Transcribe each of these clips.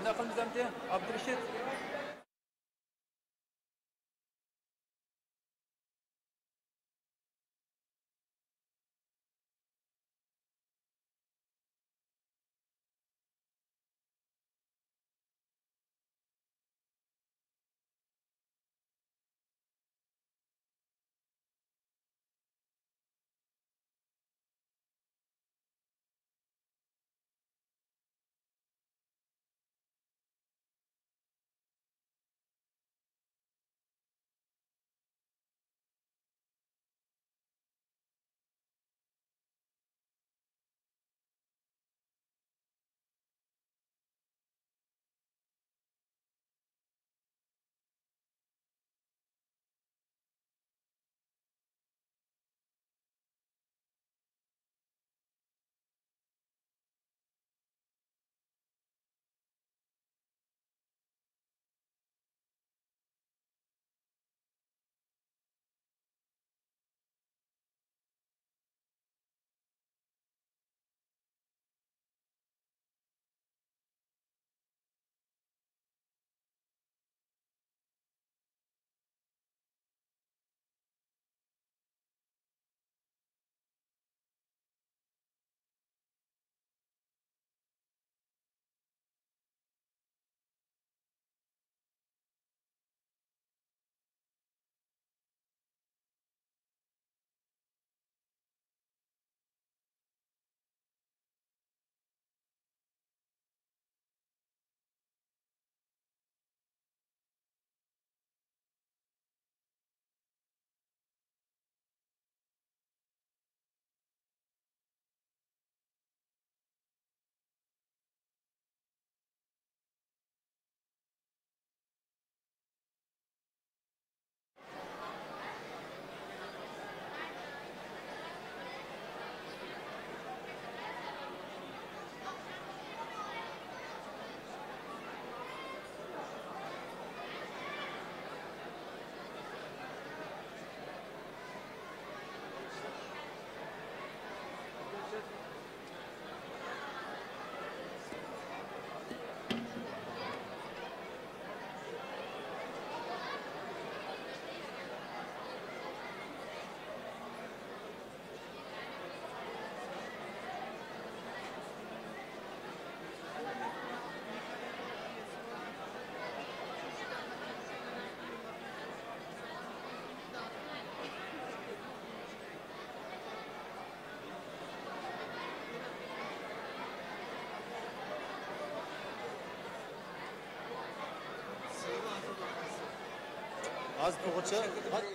Qanday qilamiz endi? Abdurashid. Az to'g'richa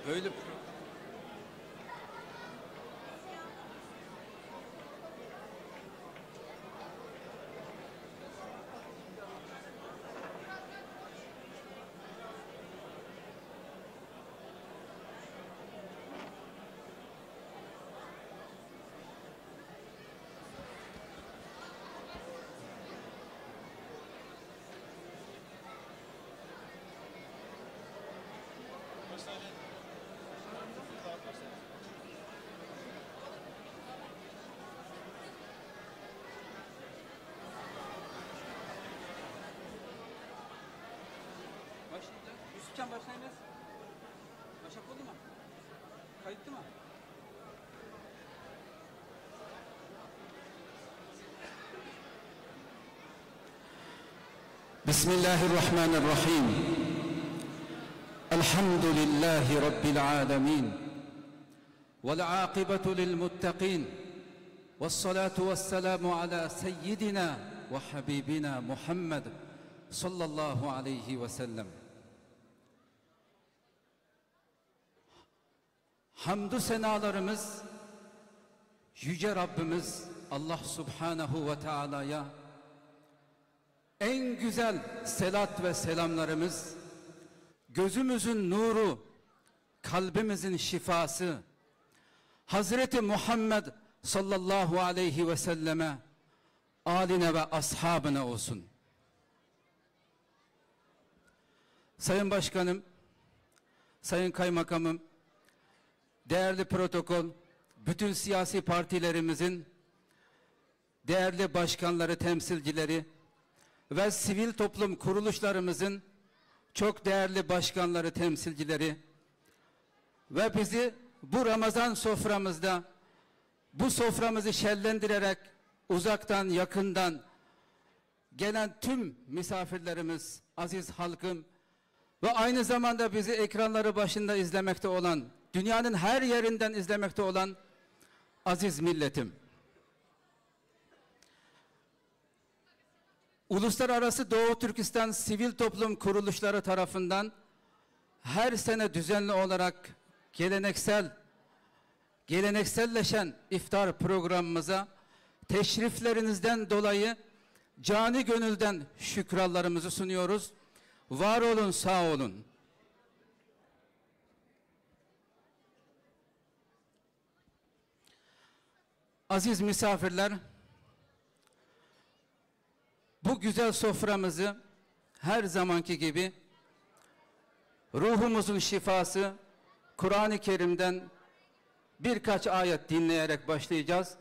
Böyle başlayacak. Yusufcan başlayınız. Başak oldu mu? Kayıttı mı? Bismillahirrahmanirrahim. Elhamdülillahi Rabbil alemin. Vel akibetu lil muttaqin. Vessalatu vesselamu ala seyyidina ve habibina Muhammed sallallahu aleyhi ve sellem. Hamdü senalarımız Yüce Rabbimiz Allah Subhanahu ve Teala'ya, en güzel selat ve selamlarımız, gözümüzün nuru, kalbimizin şifası Hazreti Muhammed sallallahu aleyhi ve selleme, âline ve ashabına olsun. Sayın Başkanım, Sayın Kaymakamım, değerli protokol, bütün siyasi partilerimizin değerli başkanları, temsilcileri ve sivil toplum kuruluşlarımızın çok değerli başkanları, temsilcileri ve bizi bu Ramazan soframızda, bu soframızı şenlendirerek uzaktan yakından gelen tüm misafirlerimiz, aziz halkım ve aynı zamanda bizi ekranları başında izlemekte olan, dünyanın her yerinden izlemekte olan aziz milletim. Uluslararası Doğu Türkistan Sivil Toplum Kuruluşları tarafından her sene düzenli olarak gelenekselleşen iftar programımıza teşriflerinizden dolayı cani gönülden şükranlarımızı sunuyoruz. Var olun, sağ olun. Aziz misafirler, bu güzel soframızı her zamanki gibi ruhumuzun şifası Kur'an-ı Kerim'den birkaç ayet dinleyerek başlayacağız.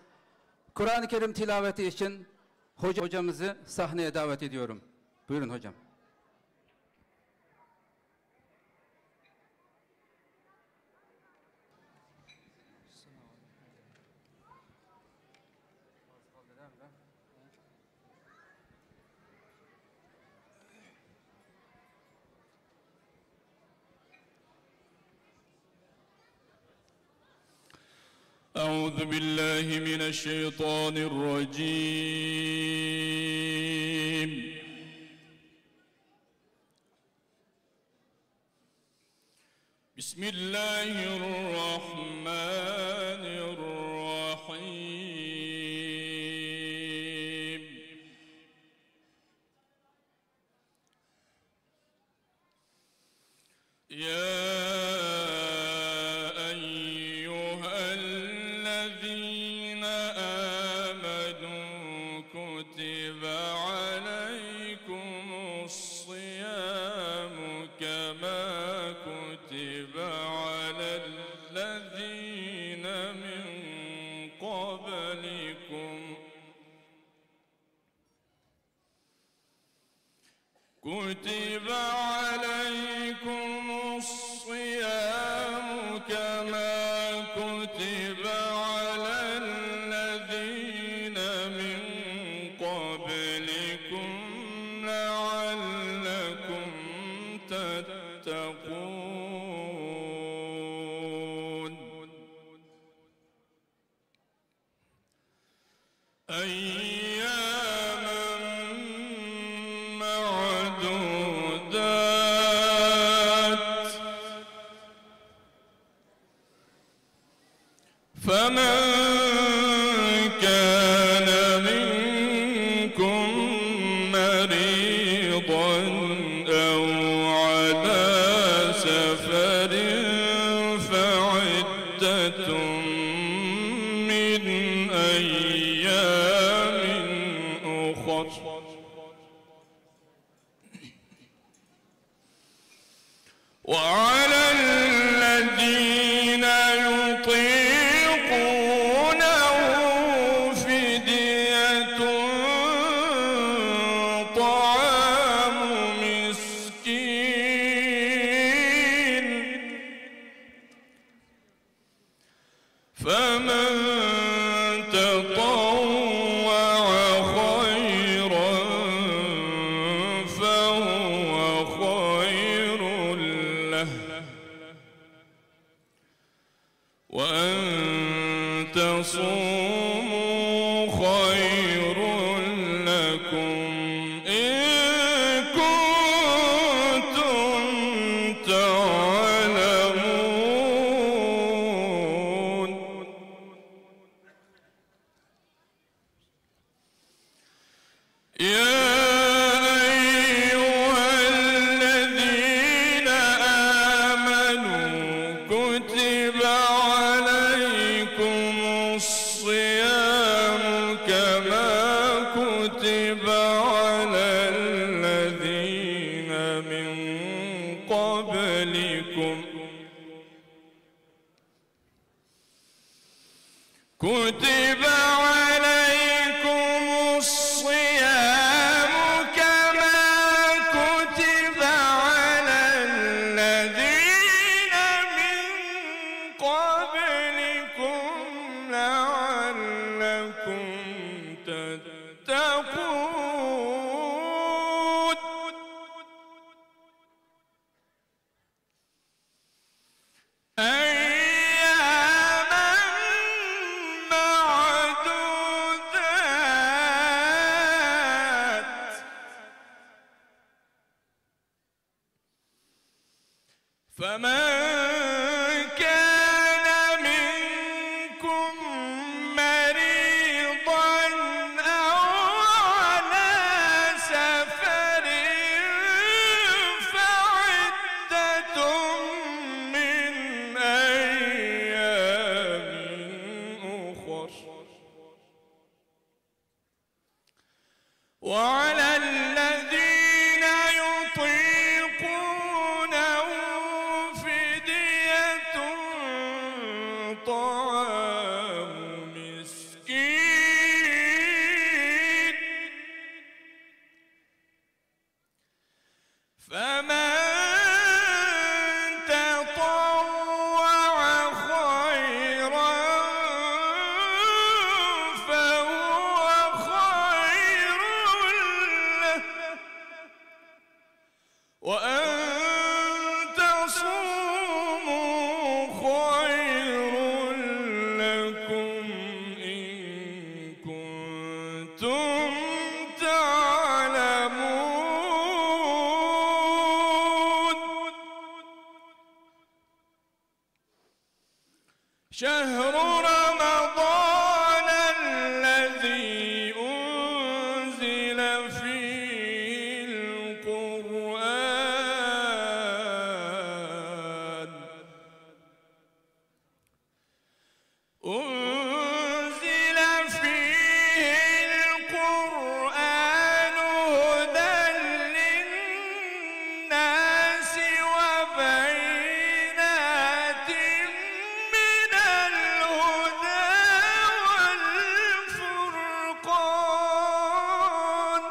Kur'an-ı Kerim tilaveti için hocamızı sahneye davet ediyorum. Buyurun hocam. أعوذ بالله من الشيطان الرجيم بسم الله الرحمن الرحيم يا كتب عليكم الصيام كما كتب على الذين من قبلكم لعلكم تتقون أياما معدودات فمن كان منكم مريضا أو على سفر فعدة من أيام أخر وعلى الذين يطيقونه فدية طعام مسكين فمن تطوع خيرا فهو خير له وأن تصوموا خير لكم إن كنتم تعلمون يا أيها الذين آمنوا كتب عليكم الصيام كما كتب على الذين من قبلكم كتب عليكم الصيام كما كتب على الذين من قبلكم لعلكم تتقون أياما معدودات فمن كان منكم مريضا أو على سفر فعدة من أيام أخر وعلى الذين يطيقونه فدية طعام مسكين فمن تطوع خيرا فهو خير له وأن تصوموا خير لكم إن كنتم تعلمون شهر رمضان الذي أنزل فيه القرآن أنزل فيه القرآن هدى للناس وبينات من الهدى والفرقان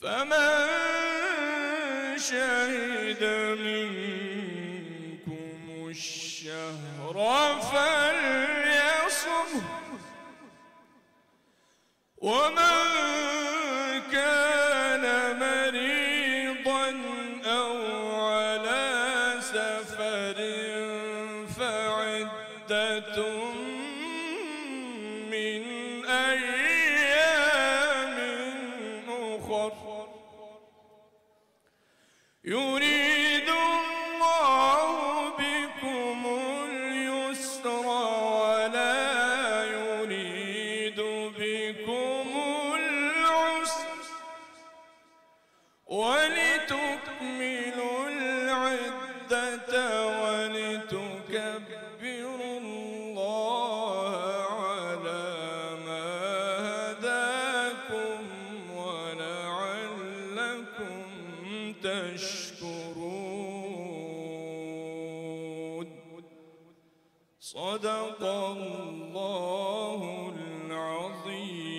فمن شهد منكم الشهر فليصم ومن كان مريضا أو على سفر فعدة من أيام أخر يريد الله بكم ولتكملوا العدة ولتكبروا الله على ما هداكم ولعلكم تشكرون. صدق الله العظيم.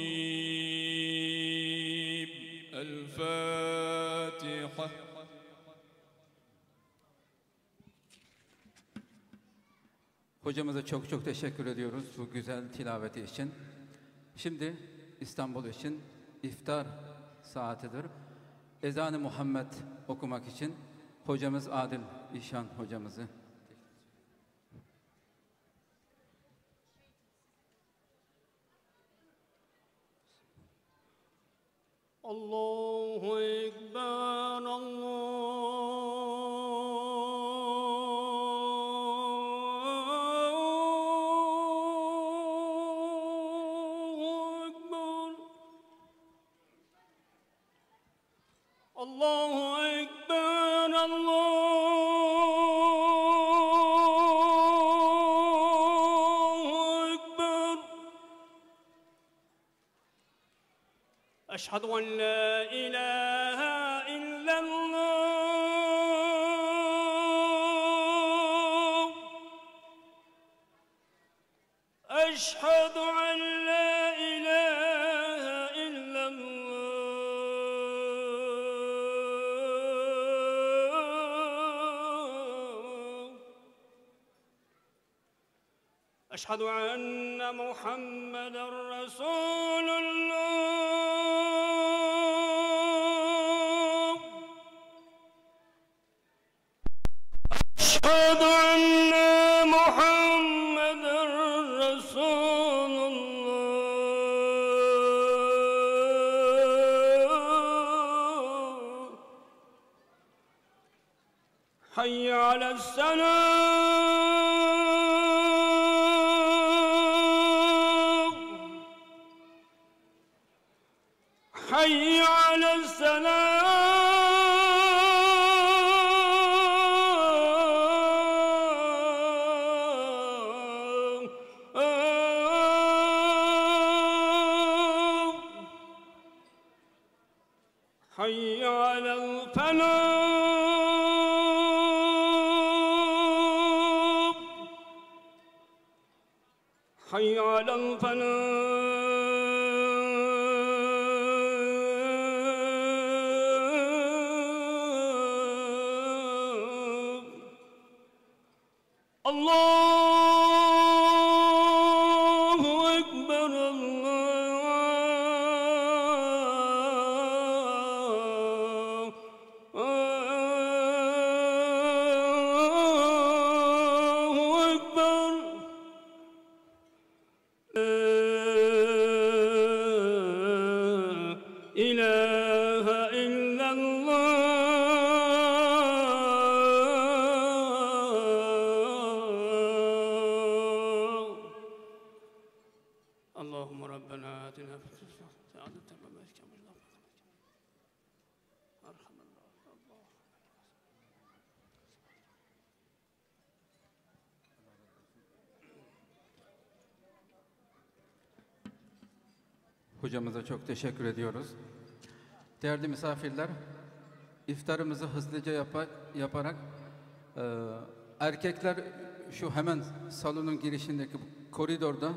الفاتحة. Hocamıza çok çok teşekkür ediyoruz bu güzel tilaveti için. Şimdi İstanbul için iftar saatidir. Ezan-ı Muhammed okumak için hocamız Adil İşan hocamızı. Allahu Ekber, Allahu Ekber, Allahu Ekber. أشهد أن لا إله إلا الله. أشهد أن لا إله إلا الله. أشهد أن محمدًا رسول الله. أشهد أن محمدًا رسول الله. حي على السلام. حي على السلام. حي على الفلاح. حي على الفلاح. الله أكبر، الله أكبر. لا إله إلا الله. اللهم ربنا آتنا في الدنيا حسنة وفي الآخرة أرحم الله. Hocamıza çok teşekkür ediyoruz. Değerli misafirler, iftarımızı hızlıca yaparak erkekler şu hemen salonun girişindeki koridorda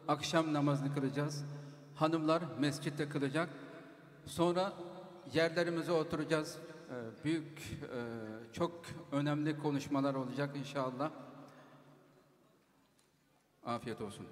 akşam namazını kılacağız. Hanımlar mescitte kılacak. Sonra yerlerimize oturacağız. Çok önemli konuşmalar olacak inşallah. Afiyet olsun.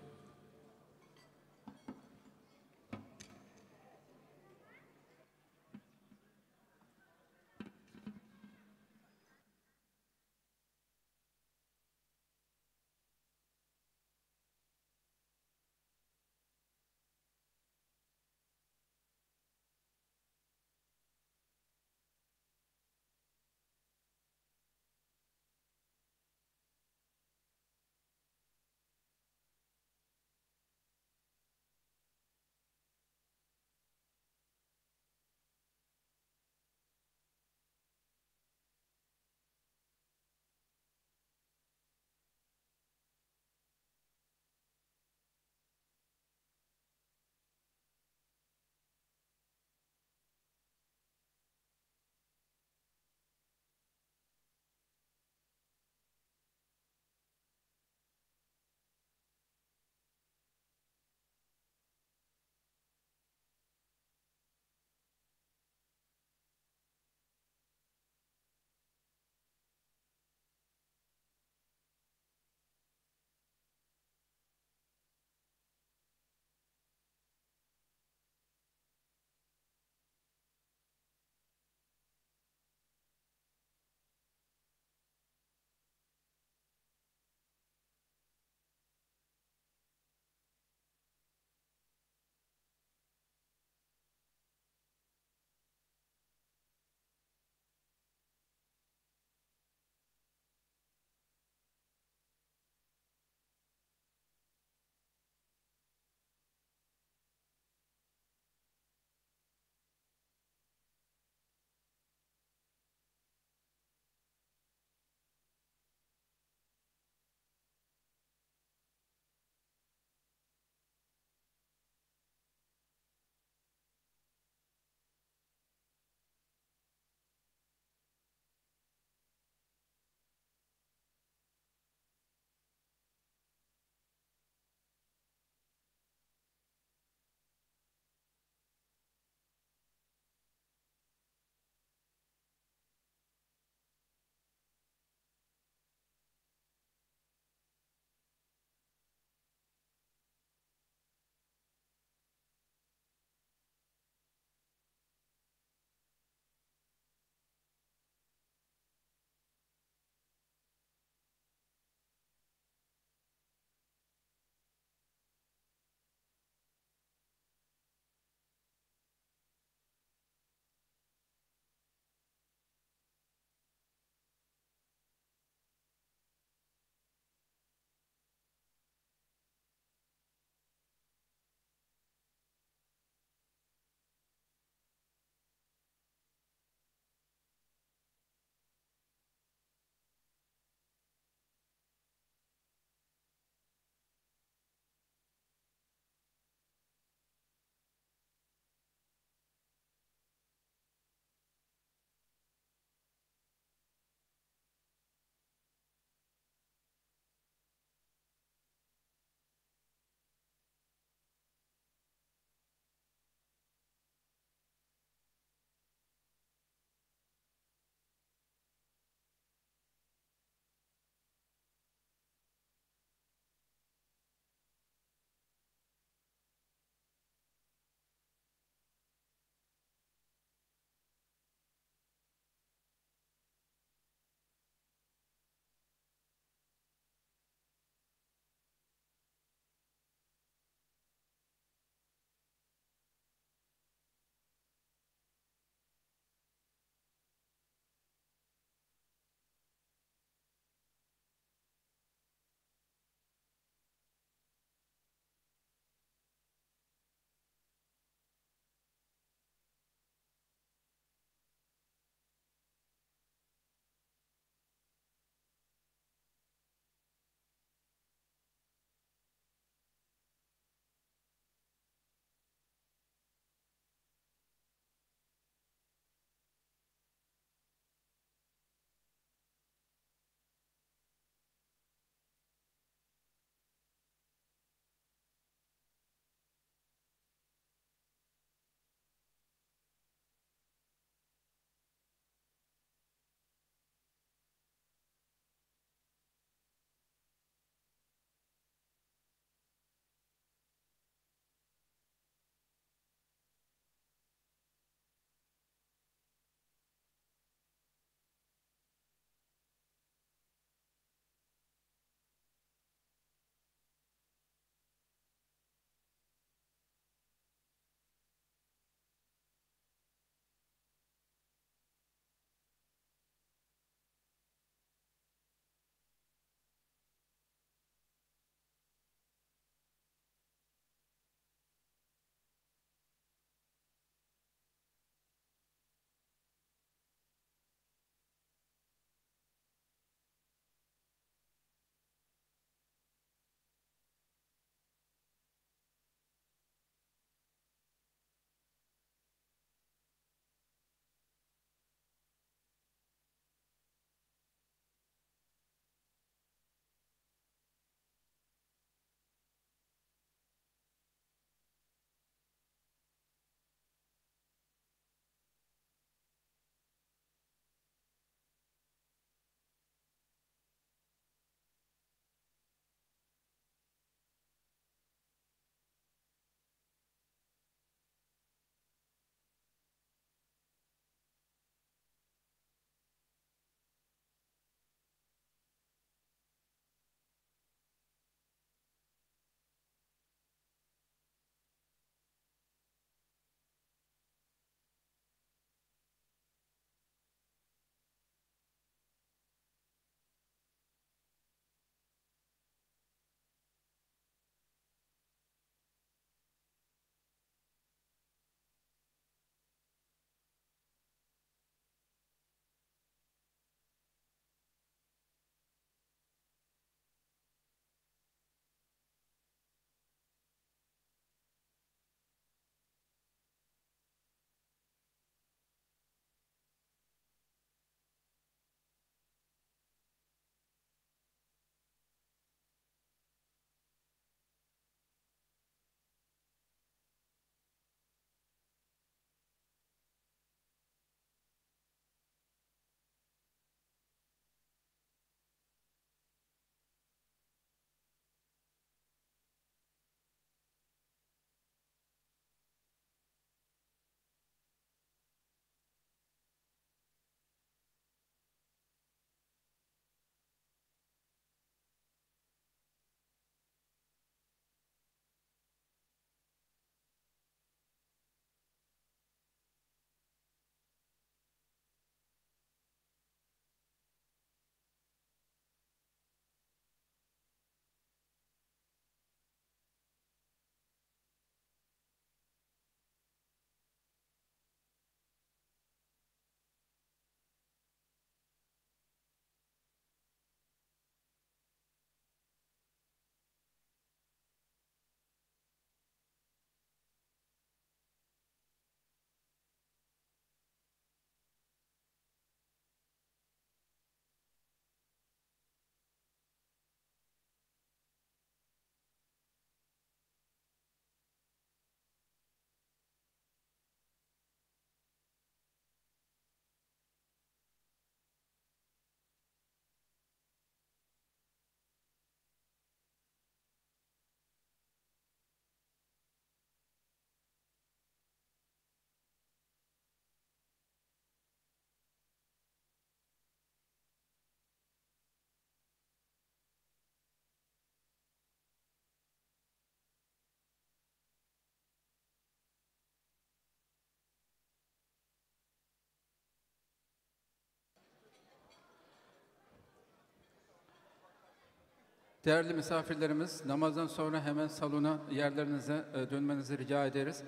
Değerli misafirlerimiz, namazdan sonra hemen salona, yerlerinize dönmenizi rica ederiz.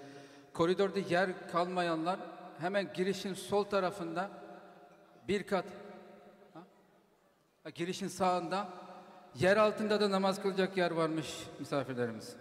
Koridorda yer kalmayanlar hemen girişin sol tarafında bir kat, girişin sağında, yer altında da namaz kılacak yer varmış misafirlerimiz.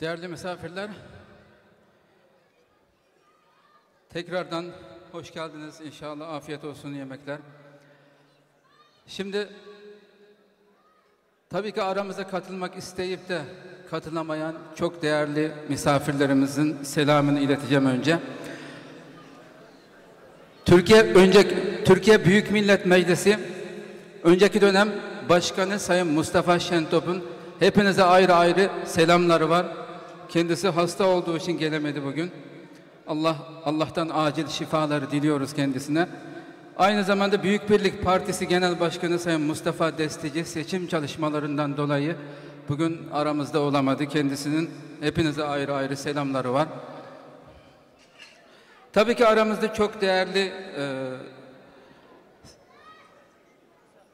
Değerli misafirler, tekrardan hoş geldiniz. İnşallah afiyet olsun yemekler. Şimdi tabii ki aramıza katılmak isteyip de katılamayan çok değerli misafirlerimizin selamını ileteceğim önce. Türkiye Büyük Millet Meclisi önceki dönem Başkanı Sayın Mustafa Şentop'un hepinize ayrı ayrı selamları var. Kendisi hasta olduğu için gelemedi bugün. Allah'tan acil şifaları diliyoruz kendisine. Aynı zamanda Büyük Birlik Partisi Genel Başkanı Sayın Mustafa Destici seçim çalışmalarından dolayı bugün aramızda olamadı. Kendisinin hepinize ayrı ayrı selamları var. Tabii ki aramızda çok değerli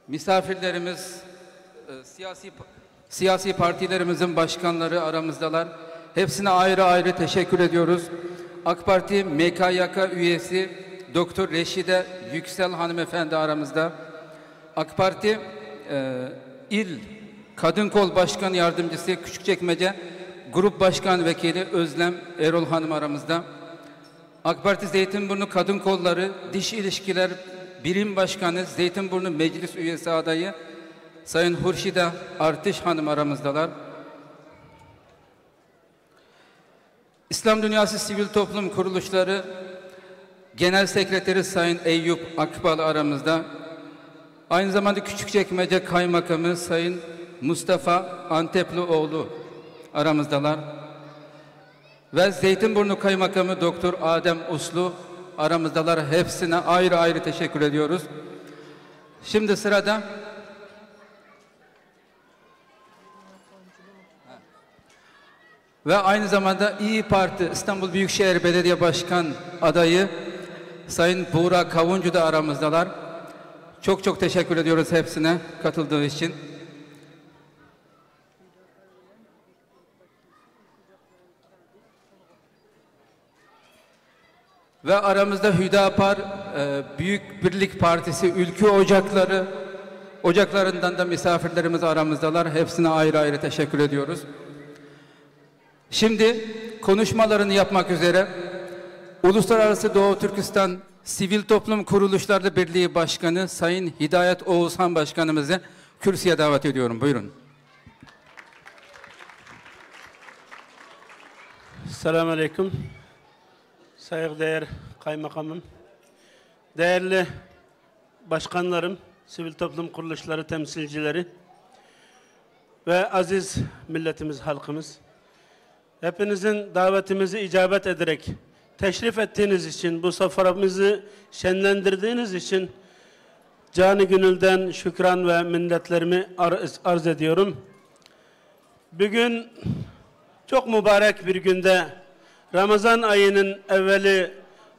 misafirlerimiz, siyasi partilerimizin başkanları aramızdalar. Hepsine ayrı ayrı teşekkür ediyoruz. AK Parti MKYK üyesi Doktor Reşide Yüksel hanımefendi aramızda. AK Parti İl Kadın Kol Başkan Yardımcısı Küçükçekmece Grup Başkan Vekili Özlem Erol Hanım aramızda. AK Parti Zeytinburnu Kadın Kolları Diş İlişkiler Birim Başkanı Zeytinburnu Meclis Üyesi adayı Sayın Hurşide Artış Hanım aramızdalar. İslam Dünyası Sivil Toplum Kuruluşları Genel Sekreteri Sayın Eyüp Akbal aramızda. Aynı zamanda Küçükçekmece Kaymakamı Sayın Mustafa Anteplioğlu aramızdalar. Ve Zeytinburnu Kaymakamı Doktor Adem Uslu aramızdalar. Hepsine ayrı ayrı teşekkür ediyoruz. Şimdi sırada ve aynı zamanda İYİ Parti İstanbul Büyükşehir Belediye Başkan adayı Sayın Buğra Kavuncu da aramızdalar. Çok çok teşekkür ediyoruz hepsine katıldığı için. Ve aramızda Hüdapar Büyük Birlik Partisi Ülkü Ocaklarından da misafirlerimiz aramızdalar. Hepsine ayrı ayrı teşekkür ediyoruz. Şimdi konuşmalarını yapmak üzere Uluslararası Doğu Türkistan Sivil Toplum Kuruluşları Birliği Başkanı Sayın Hidayet Oğuzhan Başkanımızı kürsüye davet ediyorum. Buyurun. Selamun Aleyküm. Saygıdeğer kaymakamım, değerli başkanlarım, sivil toplum kuruluşları temsilcileri ve aziz milletimiz, halkımız. Hepinizin davetimizi icabet ederek teşrif ettiğiniz için, bu soframızı şenlendirdiğiniz için canı gönülden şükran ve minnetlerimi arz ediyorum. Bugün çok mübarek bir günde, Ramazan ayının evveli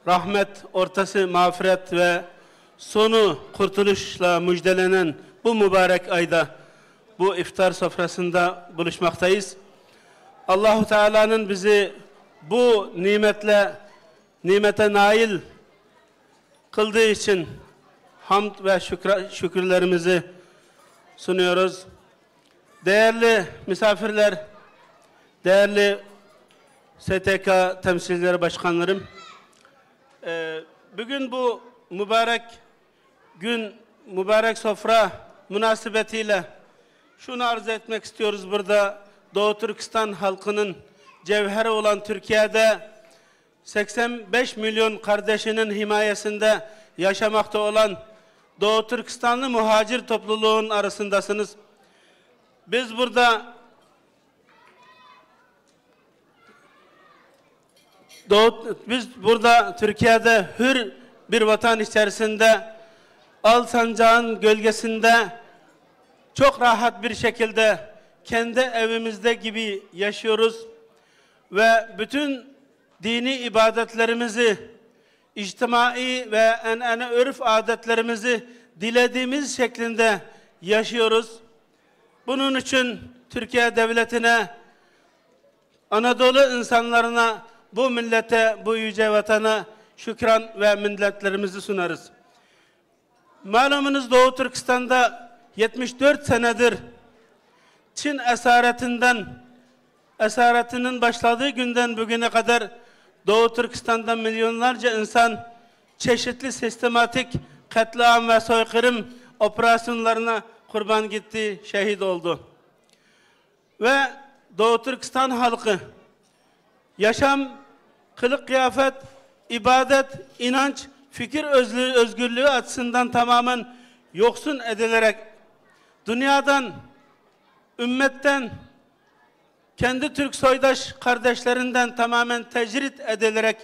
rahmet, ortası mağfiret ve sonu kurtuluşla müjdelenen bu mübarek ayda, bu iftar sofrasında buluşmaktayız. Allahu Teala'nın bizi bu nimete nail kıldığı için hamd ve şükürlerimizi sunuyoruz. Değerli misafirler, değerli STK temsilcileri başkanlarım, bugün bu mübarek gün, mübarek sofra münasebetiyle şunu arz etmek istiyoruz burada. Doğu Türkistan halkının cevheri olan Türkiye'de 85 milyon kardeşinin himayesinde yaşamakta olan Doğu Türkistanlı muhacir topluluğun arasındasınız. Biz burada Türkiye'de hür bir vatan içerisinde al sancağın gölgesinde çok rahat bir şekilde kendi evimizde gibi yaşıyoruz ve bütün dini ibadetlerimizi, içtimai ve en'ane örf adetlerimizi dilediğimiz şeklinde yaşıyoruz. Bunun için Türkiye Devleti'ne, Anadolu insanlarına, bu millete, bu yüce vatana şükran ve minnetlerimizi sunarız. Malumunuz Doğu Türkistan'da 74 senedir Çin esaretinin başladığı günden bugüne kadar Doğu Türkistan'da milyonlarca insan çeşitli sistematik katliam ve soykırım operasyonlarına kurban gitti, şehit oldu. Ve Doğu Türkistan halkı yaşam, kılık kıyafet, ibadet, inanç, fikir özgürlüğü açısından tamamen yoksun edilerek dünyadan, ümmetten, kendi Türk soydaş kardeşlerinden tamamen tecrit edilerek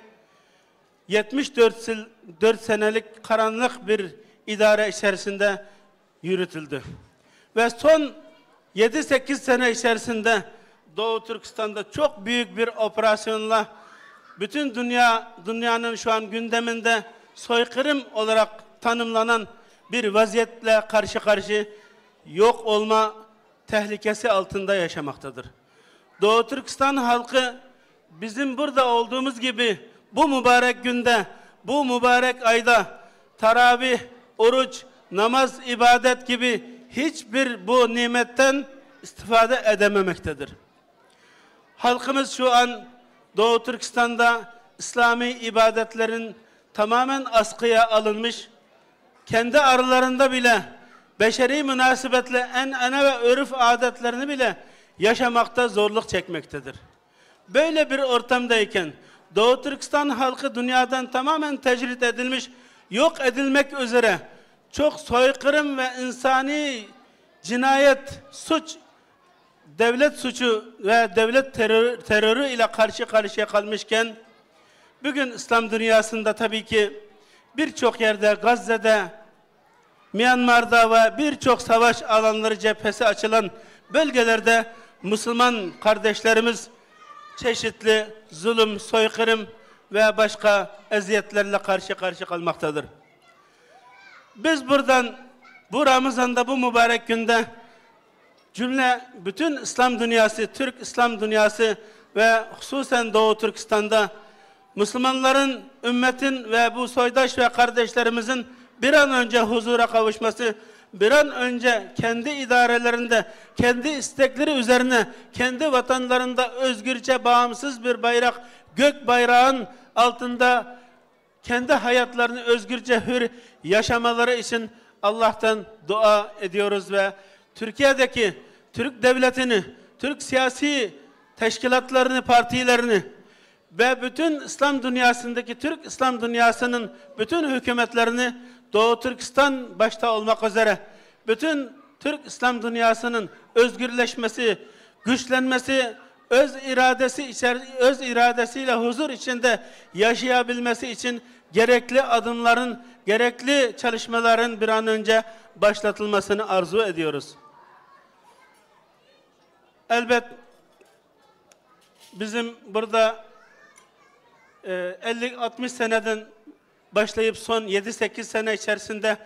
74 senelik karanlık bir idare içerisinde yürütüldü. Ve son 7-8 sene içerisinde Doğu Türkistan'da çok büyük bir operasyonla bütün dünyanın şu an gündeminde soykırım olarak tanımlanan bir vaziyetle karşı karşı yok olma tehlikesi altında yaşamaktadır. Doğu Türkistan halkı bizim burada olduğumuz gibi bu mübarek günde, bu mübarek ayda taravih, oruç, namaz, ibadet gibi hiçbir bu nimetten istifade edememektedir. Halkımız şu an Doğu Türkistan'da İslami ibadetlerin tamamen askıya alınmış, kendi aralarında bile beşeri münasebetle ene ve örf adetlerini bile yaşamakta zorluk çekmektedir. Böyle bir ortamdayken Doğu Türkistan halkı dünyadan tamamen tecrit edilmiş, yok edilmek üzere çok soykırım ve insani cinayet, suç, devlet suçu ve devlet terörü ile karşı karşıya kalmışken bugün İslam dünyasında tabii ki birçok yerde, Gazze'de, Myanmar'da ve birçok savaş alanları cephesi açılan bölgelerde Müslüman kardeşlerimiz çeşitli zulüm, soykırım ve başka eziyetlerle karşı karşıya kalmaktadır. Biz buradan bu Ramazan'da, bu mübarek günde bütün İslam dünyası, Türk İslam dünyası ve hususen Doğu Türkistan'da Müslümanların, ümmetin ve bu soydaş ve kardeşlerimizin bir an önce huzura kavuşması, bir an önce kendi idarelerinde, kendi istekleri üzerine, kendi vatanlarında özgürce bağımsız bir bayrak, gök bayrağın altında kendi hayatlarını özgürce hür yaşamaları için Allah'tan dua ediyoruz ve Türkiye'deki Türk devletini, Türk siyasi teşkilatlarını, partilerini ve bütün İslam dünyasındaki Türk İslam dünyasının bütün hükümetlerini Doğu Türkistan başta olmak üzere bütün Türk İslam dünyasının özgürleşmesi, güçlenmesi, öz iradesiyle huzur içinde yaşayabilmesi için gerekli adımların, gerekli çalışmaların bir an önce başlatılmasını arzu ediyoruz. Elbet bizim burada 50-60 seneden başlayıp son 7-8 sene içerisinde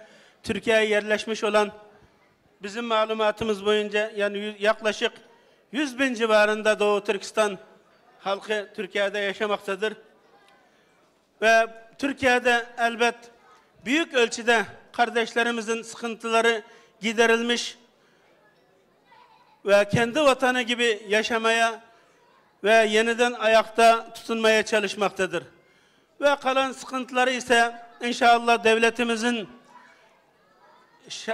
Türkiye'ye yerleşmiş olan bizim malumatımız boyunca yani yaklaşık 100.000 civarında Doğu Türkistan halkı Türkiye'de yaşamaktadır. Ve Türkiye'de elbet büyük ölçüde kardeşlerimizin sıkıntıları giderilmiş ve kendi vatanı gibi yaşamaya ve yeniden ayakta tutunmaya çalışmaktadır. Ve kalan sıkıntıları ise inşallah devletimizin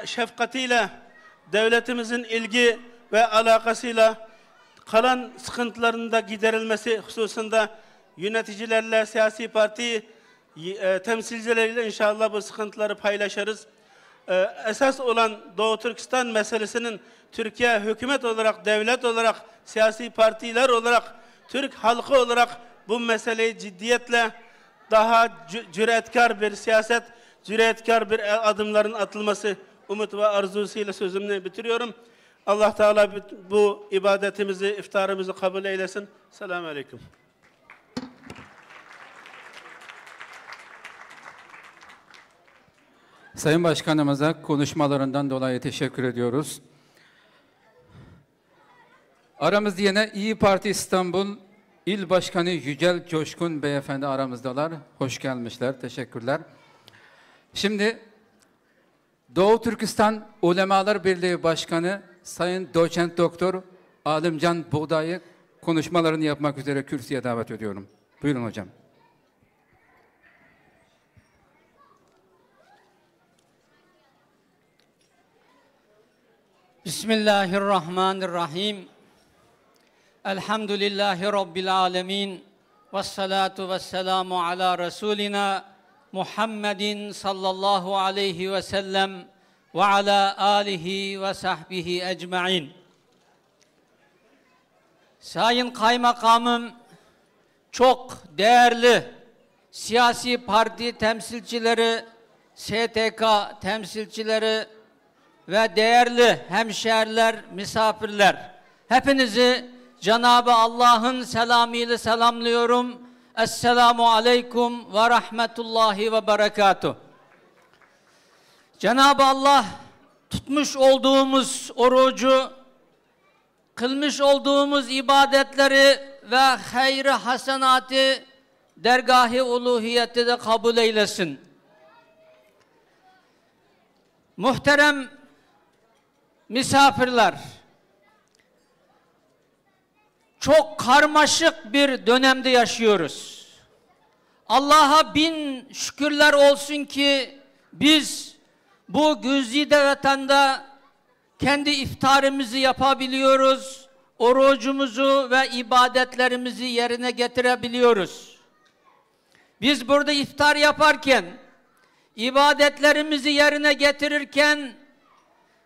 şefkatiyle, devletimizin ilgi ve alakasıyla kalan sıkıntıların da giderilmesi hususunda yöneticilerle, siyasi parti temsilcileriyle inşallah bu sıkıntıları paylaşırız. Esas olan Doğu Türkistan meselesinin Türkiye hükümet olarak, devlet olarak, siyasi partiler olarak, Türk halkı olarak bu meseleyi ciddiyetle daha cüretkar bir siyaset, cüretkar bir adımların atılması umut ve arzusuyla sözümü bitiriyorum. Allah Teala bu ibadetimizi, iftarımızı kabul eylesin. Selamun Aleyküm. Sayın Başkanımıza konuşmalarından dolayı teşekkür ediyoruz. Aramızda yine İyi Parti İstanbul İl Başkanı Yücel Coşkun Beyefendi aramızdalar. Hoş gelmişler. Teşekkürler. Şimdi Doğu Türkistan Ulemalar Birliği Başkanı Sayın Doçent Doktor Alimcan Buğday'ı konuşmalarını yapmak üzere kürsüye davet ediyorum. Buyurun hocam. Bismillahirrahmanirrahim. Elhamdülillahi Rabbil alemin. Vessalatu vesselamu ala Resulina Muhammedin sallallahu aleyhi ve sellem ve ala alihi ve sahbihi ecmain. Sayın Kaymakamım, çok değerli siyasi parti temsilcileri, STK temsilcileri ve değerli hemşehriler, misafirler, hepinizi Cenab-ı Allah'ın selamıyla selamlıyorum. Esselamu aleyküm ve rahmetullahi ve berekatuh. Cenab-ı Allah tutmuş olduğumuz orucu, kılmış olduğumuz ibadetleri ve hayır-ı hasenatı, dergâh-ı uluhiyeti de kabul eylesin. Muhterem misafirler, çok karmaşık bir dönemde yaşıyoruz. Allah'a bin şükürler olsun ki biz bu güzide vatanda kendi iftarımızı yapabiliyoruz, orucumuzu ve ibadetlerimizi yerine getirebiliyoruz. Biz burada iftar yaparken, ibadetlerimizi yerine getirirken,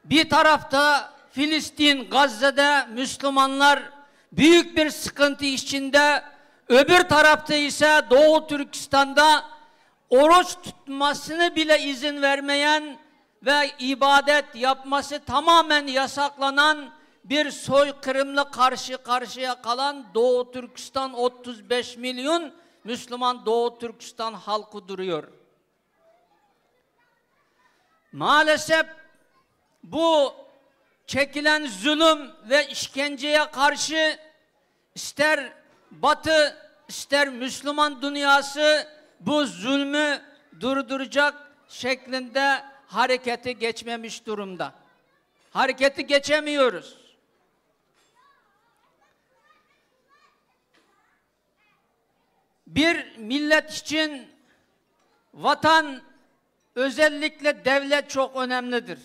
bir tarafta Filistin, Gazze'de Müslümanlar büyük bir sıkıntı içinde, öbür tarafta ise Doğu Türkistan'da oruç tutmasını bile izin vermeyen ve ibadet yapması tamamen yasaklanan bir soykırımla karşı karşıya kalan Doğu Türkistan, 35 milyon Müslüman Doğu Türkistan halkı duruyor. Maalesef bu çekilen zulüm ve işkenceye karşı ister Batı ister Müslüman dünyası bu zulmü durduracak şeklinde harekete geçmemiş durumda. Hareketi geçemiyoruz. Bir millet için vatan, özellikle devlet çok önemlidir.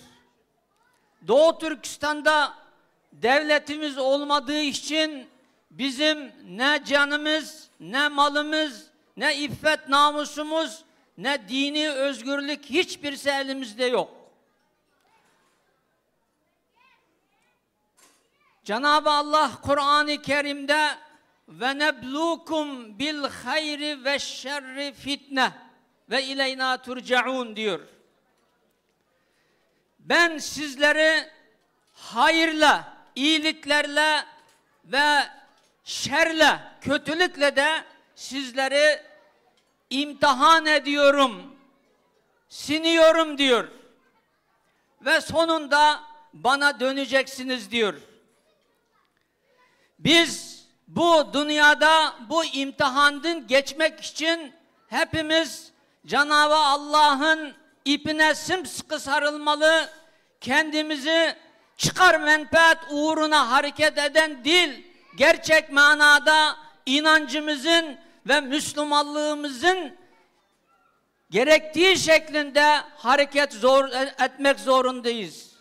Doğu Türkistan'da devletimiz olmadığı için bizim ne canımız, ne malımız, ne iffet namusumuz, ne dini özgürlük hiçbirisi elimizde yok. Cenab-ı Allah Kur'an-ı Kerim'de ve neblukum bil hayri ve şerri fitne ve ileyna turcaun diyor. Ben sizleri hayırla, iyiliklerle ve şerle, kötülükle de sizleri imtihan ediyorum, siniyorum diyor. Ve sonunda bana döneceksiniz diyor. Biz bu dünyada bu imtihandan geçmek için hepimiz Cenab-ı Allah'ın ipine sımsıkı sarılmalı, kendimizi çıkar menfaat uğruna hareket eden değil, gerçek manada inancımızın ve Müslümanlığımızın gerektiği şeklinde hareket etmek zorundayız.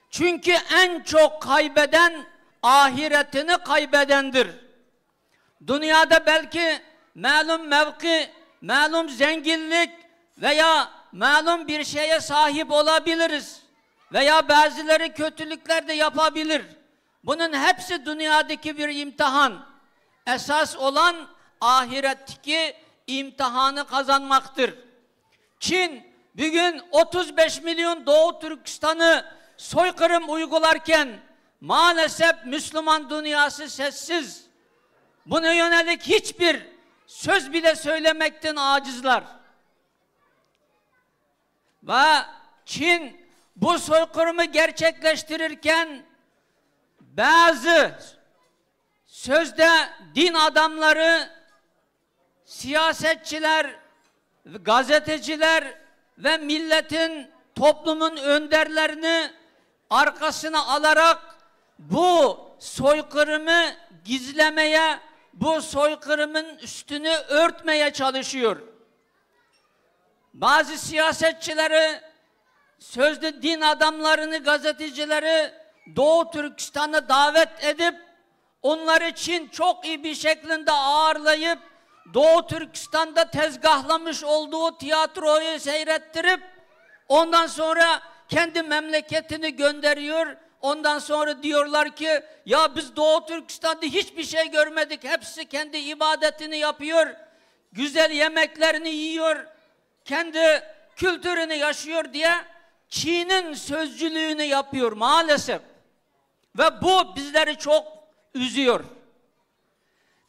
Çünkü en çok kaybeden ahiretini kaybedendir. Dünyada belki malum mevki, malum zenginlik veya malum bir şeye sahip olabiliriz. Veya bazıları kötülükler de yapabilir. Bunun hepsi dünyadaki bir imtihan. Esas olan ahiretteki imtihanı kazanmaktır. Çin bugün 35 milyon Doğu Türkistan'ı soykırım uygularken maalesef Müslüman dünyası sessiz. Buna yönelik hiçbir söz bile söylemekten acizler. Ve Çin bu soykırımı gerçekleştirirken bazı sözde din adamları, siyasetçiler, gazeteciler ve milletin, toplumun önderlerini arkasına alarak bu soykırımı gizlemeye, bu soykırımın üstünü örtmeye çalışıyor. Bazı siyasetçileri, sözde din adamlarını, gazetecileri Doğu Türkistan'a davet edip onlar için çok iyi bir şekilde ağırlayıp Doğu Türkistan'da tezgahlamış olduğu tiyatroyu seyrettirip ondan sonra kendi memleketini gönderiyor. Ondan sonra diyorlar ki ya biz Doğu Türkistan'da hiçbir şey görmedik. Hepsi kendi ibadetini yapıyor. Güzel yemeklerini yiyor. Kendi kültürünü yaşıyor diye Çin'in sözcülüğünü yapıyor maalesef. Ve bu bizleri çok üzüyor.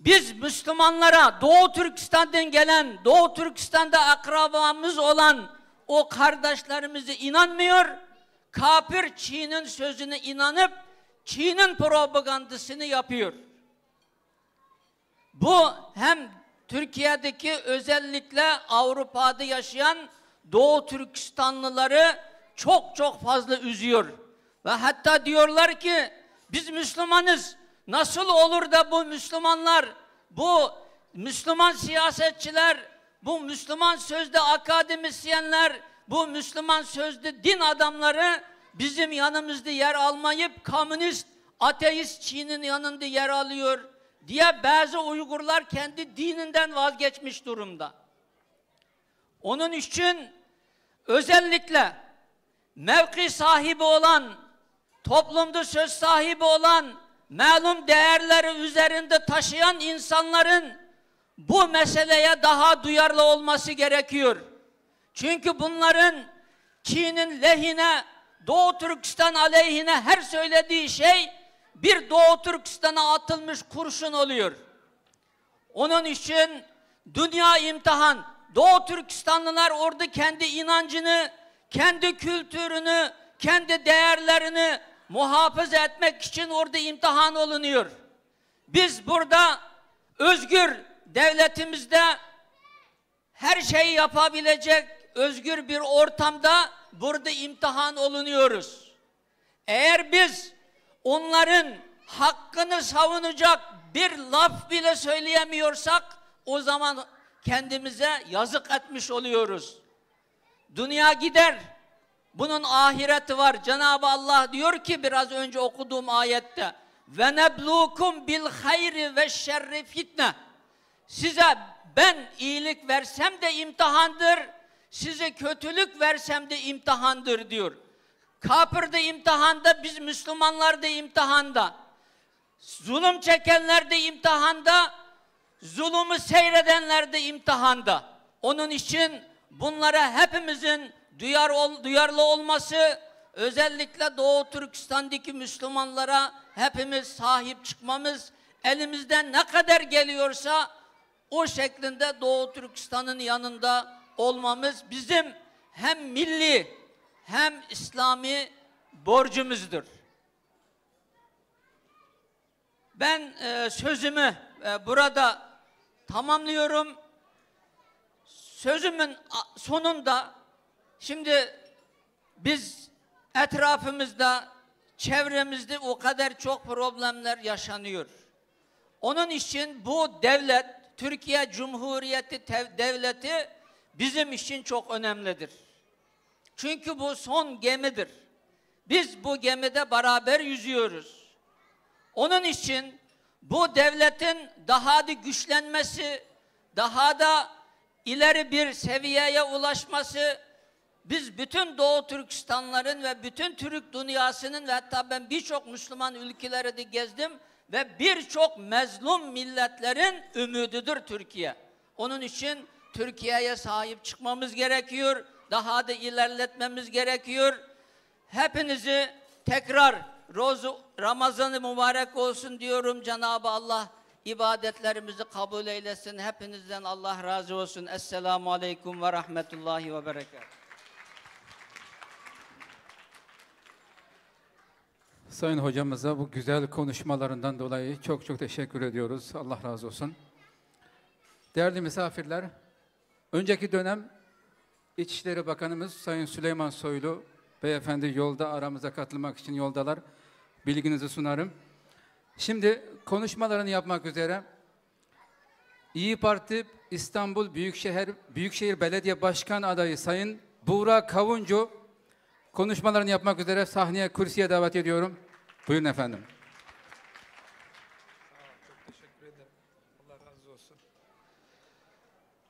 Biz Müslümanlara Doğu Türkistan'dan gelen, Doğu Türkistan'da akrabamız olan o kardeşlerimize inanmıyor. Kafir Çin'in sözüne inanıp Çin'in propagandasını yapıyor. Bu hem Türkiye'deki özellikle Avrupa'da yaşayan Doğu Türkistanlıları çok fazla üzüyor. Ve hatta diyorlar ki biz Müslümanız. Nasıl olur da bu Müslümanlar, bu Müslüman siyasetçiler, bu Müslüman sözde akademisyenler, bu Müslüman sözde din adamları bizim yanımızda yer almayıp komünist, ateist Çin'in yanında yer alıyor diye bazı Uygurlar kendi dininden vazgeçmiş durumda. Onun için özellikle mevki sahibi olan, toplumda söz sahibi olan, malum değerleri üzerinde taşıyan insanların bu meseleye daha duyarlı olması gerekiyor. Çünkü bunların Çin'in lehine, Doğu Türkistan aleyhine her söylediği şey bir Doğu Türkistan'a atılmış kurşun oluyor. Onun için dünya imtihan, Doğu Türkistanlılar orada kendi inancını, kendi kültürünü, kendi değerlerini muhafaza etmek için orada imtihan olunuyor. Biz burada özgür devletimizde her şeyi yapabilecek özgür bir ortamda burada imtihan olunuyoruz. Eğer biz onların hakkını savunacak bir laf bile söyleyemiyorsak o zaman kendimize yazık etmiş oluyoruz. Dünya gider. Bunun ahireti var. Cenab-ı Allah diyor ki biraz önce okuduğum ayette ve neblukum bil hayri ve şerri fitne. Size ben iyilik versem de imtihandır. Size kötülük versem de imtihandır diyor. Kafir de imtihanda, biz Müslümanlar da imtihanda. Zulüm çekenler de imtihanda, zulümü seyredenler de imtihanda. Onun için bunlara hepimizin duyarlı olması, özellikle Doğu Türkistan'daki Müslümanlara hepimiz sahip çıkmamız, elimizden ne kadar geliyorsa o şeklinde Doğu Türkistan'ın yanında olmamız bizim hem milli hem İslami borcumuzdur. Ben sözümü burada tamamlıyorum. Sözümün sonunda şimdi biz etrafımızda, çevremizde o kadar çok problemler yaşanıyor. Onun için bu devlet, Türkiye Cumhuriyeti devleti bizim için çok önemlidir. Çünkü bu son gemidir. Biz bu gemide beraber yüzüyoruz. Onun için bu devletin daha da güçlenmesi, daha da ileri bir seviyeye ulaşması, biz bütün Doğu Türkistanların ve bütün Türk dünyasının ve hatta ben birçok Müslüman ülkeleri de gezdim ve birçok mezlum milletlerin ümididir Türkiye. Onun için Türkiye'ye sahip çıkmamız gerekiyor, daha da ilerletmemiz gerekiyor. Hepinizi tekrar Ramazan-ı mübarek olsun diyorum. Cenab-ı Allah ibadetlerimizi kabul eylesin. Hepinizden Allah razı olsun. Esselamu Aleyküm ve Rahmetullahi ve Berekatuhu. Sayın hocamıza bu güzel konuşmalarından dolayı çok teşekkür ediyoruz. Allah razı olsun. Değerli misafirler, önceki dönem İçişleri Bakanımız Sayın Süleyman Soylu Beyefendi yolda, aramıza katılmak için yoldalar. Bilginizi sunarım. Şimdi konuşmalarını yapmak üzere İyi Parti İstanbul Büyükşehir Belediye Başkan Adayı Sayın Buğra Kavuncu konuşmalarını yapmak üzere sahneye, kürsüye davet ediyorum. Buyurun efendim. Çok teşekkür ederim. Allah razı olsun.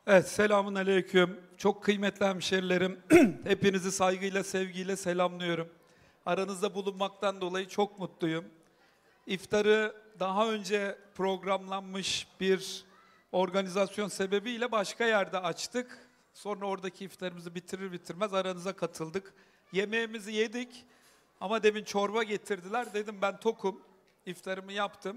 Evet, selamun aleyküm. Çok kıymetli hemşerilerim. Hepinizi saygıyla, sevgiyle selamlıyorum. Aranızda bulunmaktan dolayı çok mutluyum. İftarı daha önce programlanmış bir organizasyon sebebiyle başka yerde açtık. Sonra oradaki iftarımızı bitirir bitirmez aranıza katıldık. Yemeğimizi yedik ama demin çorba getirdiler. Dedim ben tokum, iftarımı yaptım.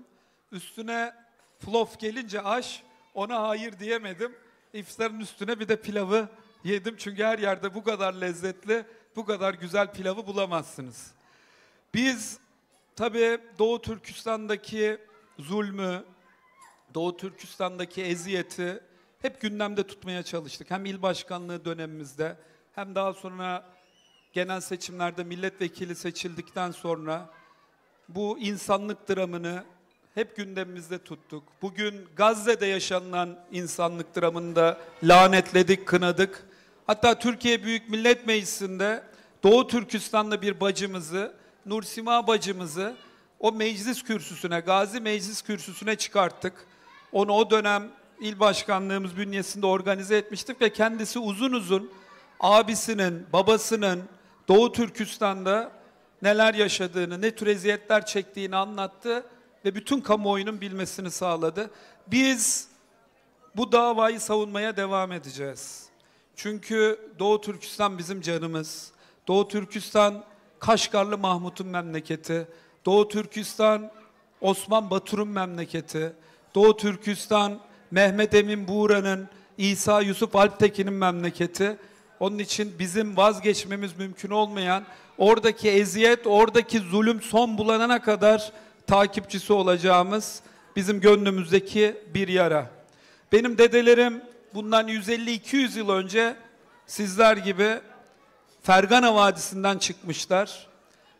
Üstüne flof gelince aş, ona hayır diyemedim. İftarın üstüne bir de pilavı yedim. Çünkü her yerde bu kadar lezzetli, bu kadar güzel pilavı bulamazsınız. Biz tabii Doğu Türkistan'daki zulmü, Doğu Türkistan'daki eziyeti hep gündemde tutmaya çalıştık. Hem il başkanlığı dönemimizde hem daha sonra genel seçimlerde milletvekili seçildikten sonra bu insanlık dramını hep gündemimizde tuttuk. Bugün Gazze'de yaşanılan insanlık dramını da lanetledik, kınadık. Hatta Türkiye Büyük Millet Meclisi'nde Doğu Türkistan'da bir bacımızı, Nursima bacımızı o meclis kürsüsüne, Gazi Meclis kürsüsüne çıkarttık. Onu o dönem il başkanlığımız bünyesinde organize etmiştik ve kendisi uzun uzun abisinin, babasının Doğu Türkistan'da neler yaşadığını, ne tür eziyetler çektiğini anlattı ve bütün kamuoyunun bilmesini sağladı. Biz bu davayı savunmaya devam edeceğiz. Çünkü Doğu Türkistan bizim canımız. Doğu Türkistan Kaşgarlı Mahmut'un memleketi. Doğu Türkistan Osman Batur'un memleketi. Doğu Türkistan Mehmet Emin Buğra'nın, İsa Yusuf Alptekin'in memleketi. Onun için bizim vazgeçmemiz mümkün olmayan, oradaki eziyet, oradaki zulüm son bulana kadar takipçisi olacağımız bizim gönlümüzdeki bir yara. Benim dedelerim bundan 150-200 yıl önce sizler gibi Fergana Vadisi'nden çıkmışlar.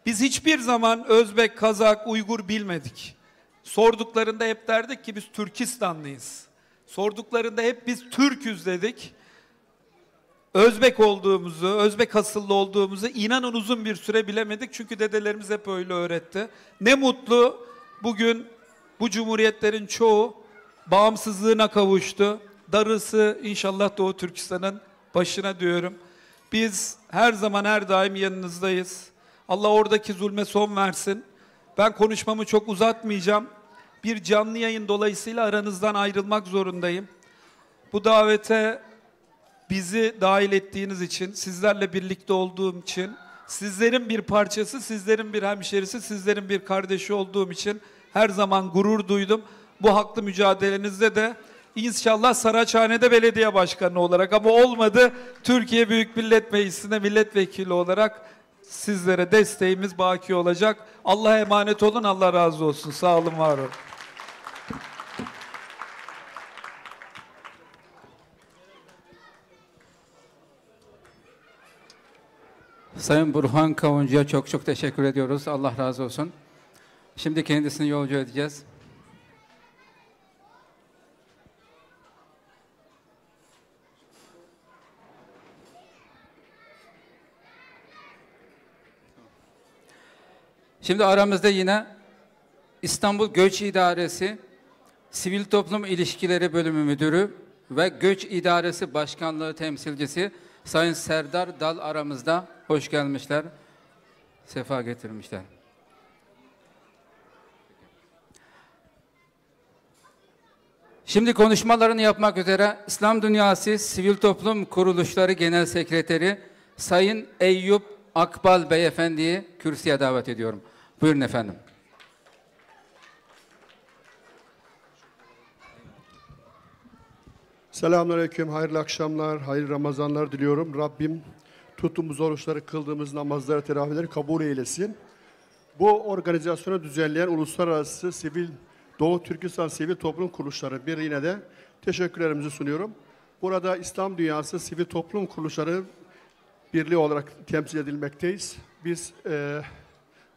Biz hiçbir zaman Özbek, Kazak, Uygur bilmedik. Sorduklarında hep derdik ki biz Türkistanlıyız. Sorduklarında hep biz Türk'üz dedik. Özbek olduğumuzu, Özbek asıllı olduğumuzu inanın uzun bir süre bilemedik. Çünkü dedelerimiz hep öyle öğretti. Ne mutlu bugün bu cumhuriyetlerin çoğu bağımsızlığına kavuştu. Darısı inşallah Doğu Türkistan'ın başına diyorum. Biz her zaman her daim yanınızdayız. Allah oradaki zulme son versin. Ben konuşmamı çok uzatmayacağım. Bir canlı yayın dolayısıyla aranızdan ayrılmak zorundayım. Bu davete bizi dahil ettiğiniz için, sizlerle birlikte olduğum için, sizlerin bir parçası, sizlerin bir hemşerisi, sizlerin bir kardeşi olduğum için her zaman gurur duydum. Bu haklı mücadelenizde de İnşallah Saraçhane'de belediye başkanı olarak ama olmadı. Türkiye Büyük Millet Meclisi'nde milletvekili olarak sizlere desteğimiz baki olacak. Allah'a emanet olun, Allah razı olsun. Sağ olun, var olun. Sayın Burhan Kavuncu'ya çok çok teşekkür ediyoruz. Allah razı olsun. Şimdi kendisini yolcu edeceğiz. Şimdi aramızda yine İstanbul Göç İdaresi Sivil Toplum İlişkileri Bölümü Müdürü ve Göç İdaresi Başkanlığı Temsilcisi Sayın Serdar Dal aramızda. Hoş gelmişler, sefa getirmişler. Şimdi konuşmalarını yapmak üzere İslam Dünyası Sivil Toplum Kuruluşları Genel Sekreteri Sayın Eyüp Akbal Beyefendi'yi kürsüye davet ediyorum. Buyurun efendim. Selamünaleyküm, hayırlı akşamlar, hayırlı Ramazanlar diliyorum. Rabbim tuttuğumuz oruçları, kıldığımız namazları, teravihleri kabul eylesin. Bu organizasyonu düzenleyen Uluslararası Doğu Türkistan Sivil Toplum Kuruluşları Birliği'ne de teşekkürlerimizi sunuyorum. Burada İslam Dünyası Sivil Toplum Kuruluşları birliği olarak temsil edilmekteyiz. Biz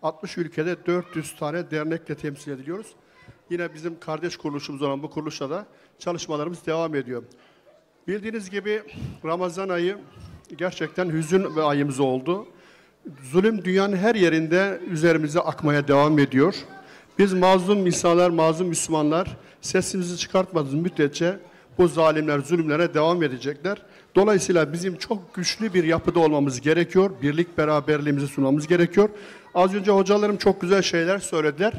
60 ülkede 400 tane dernekle temsil ediliyoruz. Yine bizim kardeş kuruluşumuz olan bu kuruluşla da çalışmalarımız devam ediyor. Bildiğiniz gibi Ramazan ayı gerçekten hüzün ve ayımız oldu. Zulüm dünyanın her yerinde üzerimize akmaya devam ediyor. Biz mazlum insanlar, mazlum Müslümanlar sesimizi çıkartmadığımız müddetçe bu zalimler zulümlere devam edecekler. Dolayısıyla bizim çok güçlü bir yapıda olmamız gerekiyor. Birlik beraberliğimizi sunmamız gerekiyor. Az önce hocalarım çok güzel şeyler söylediler.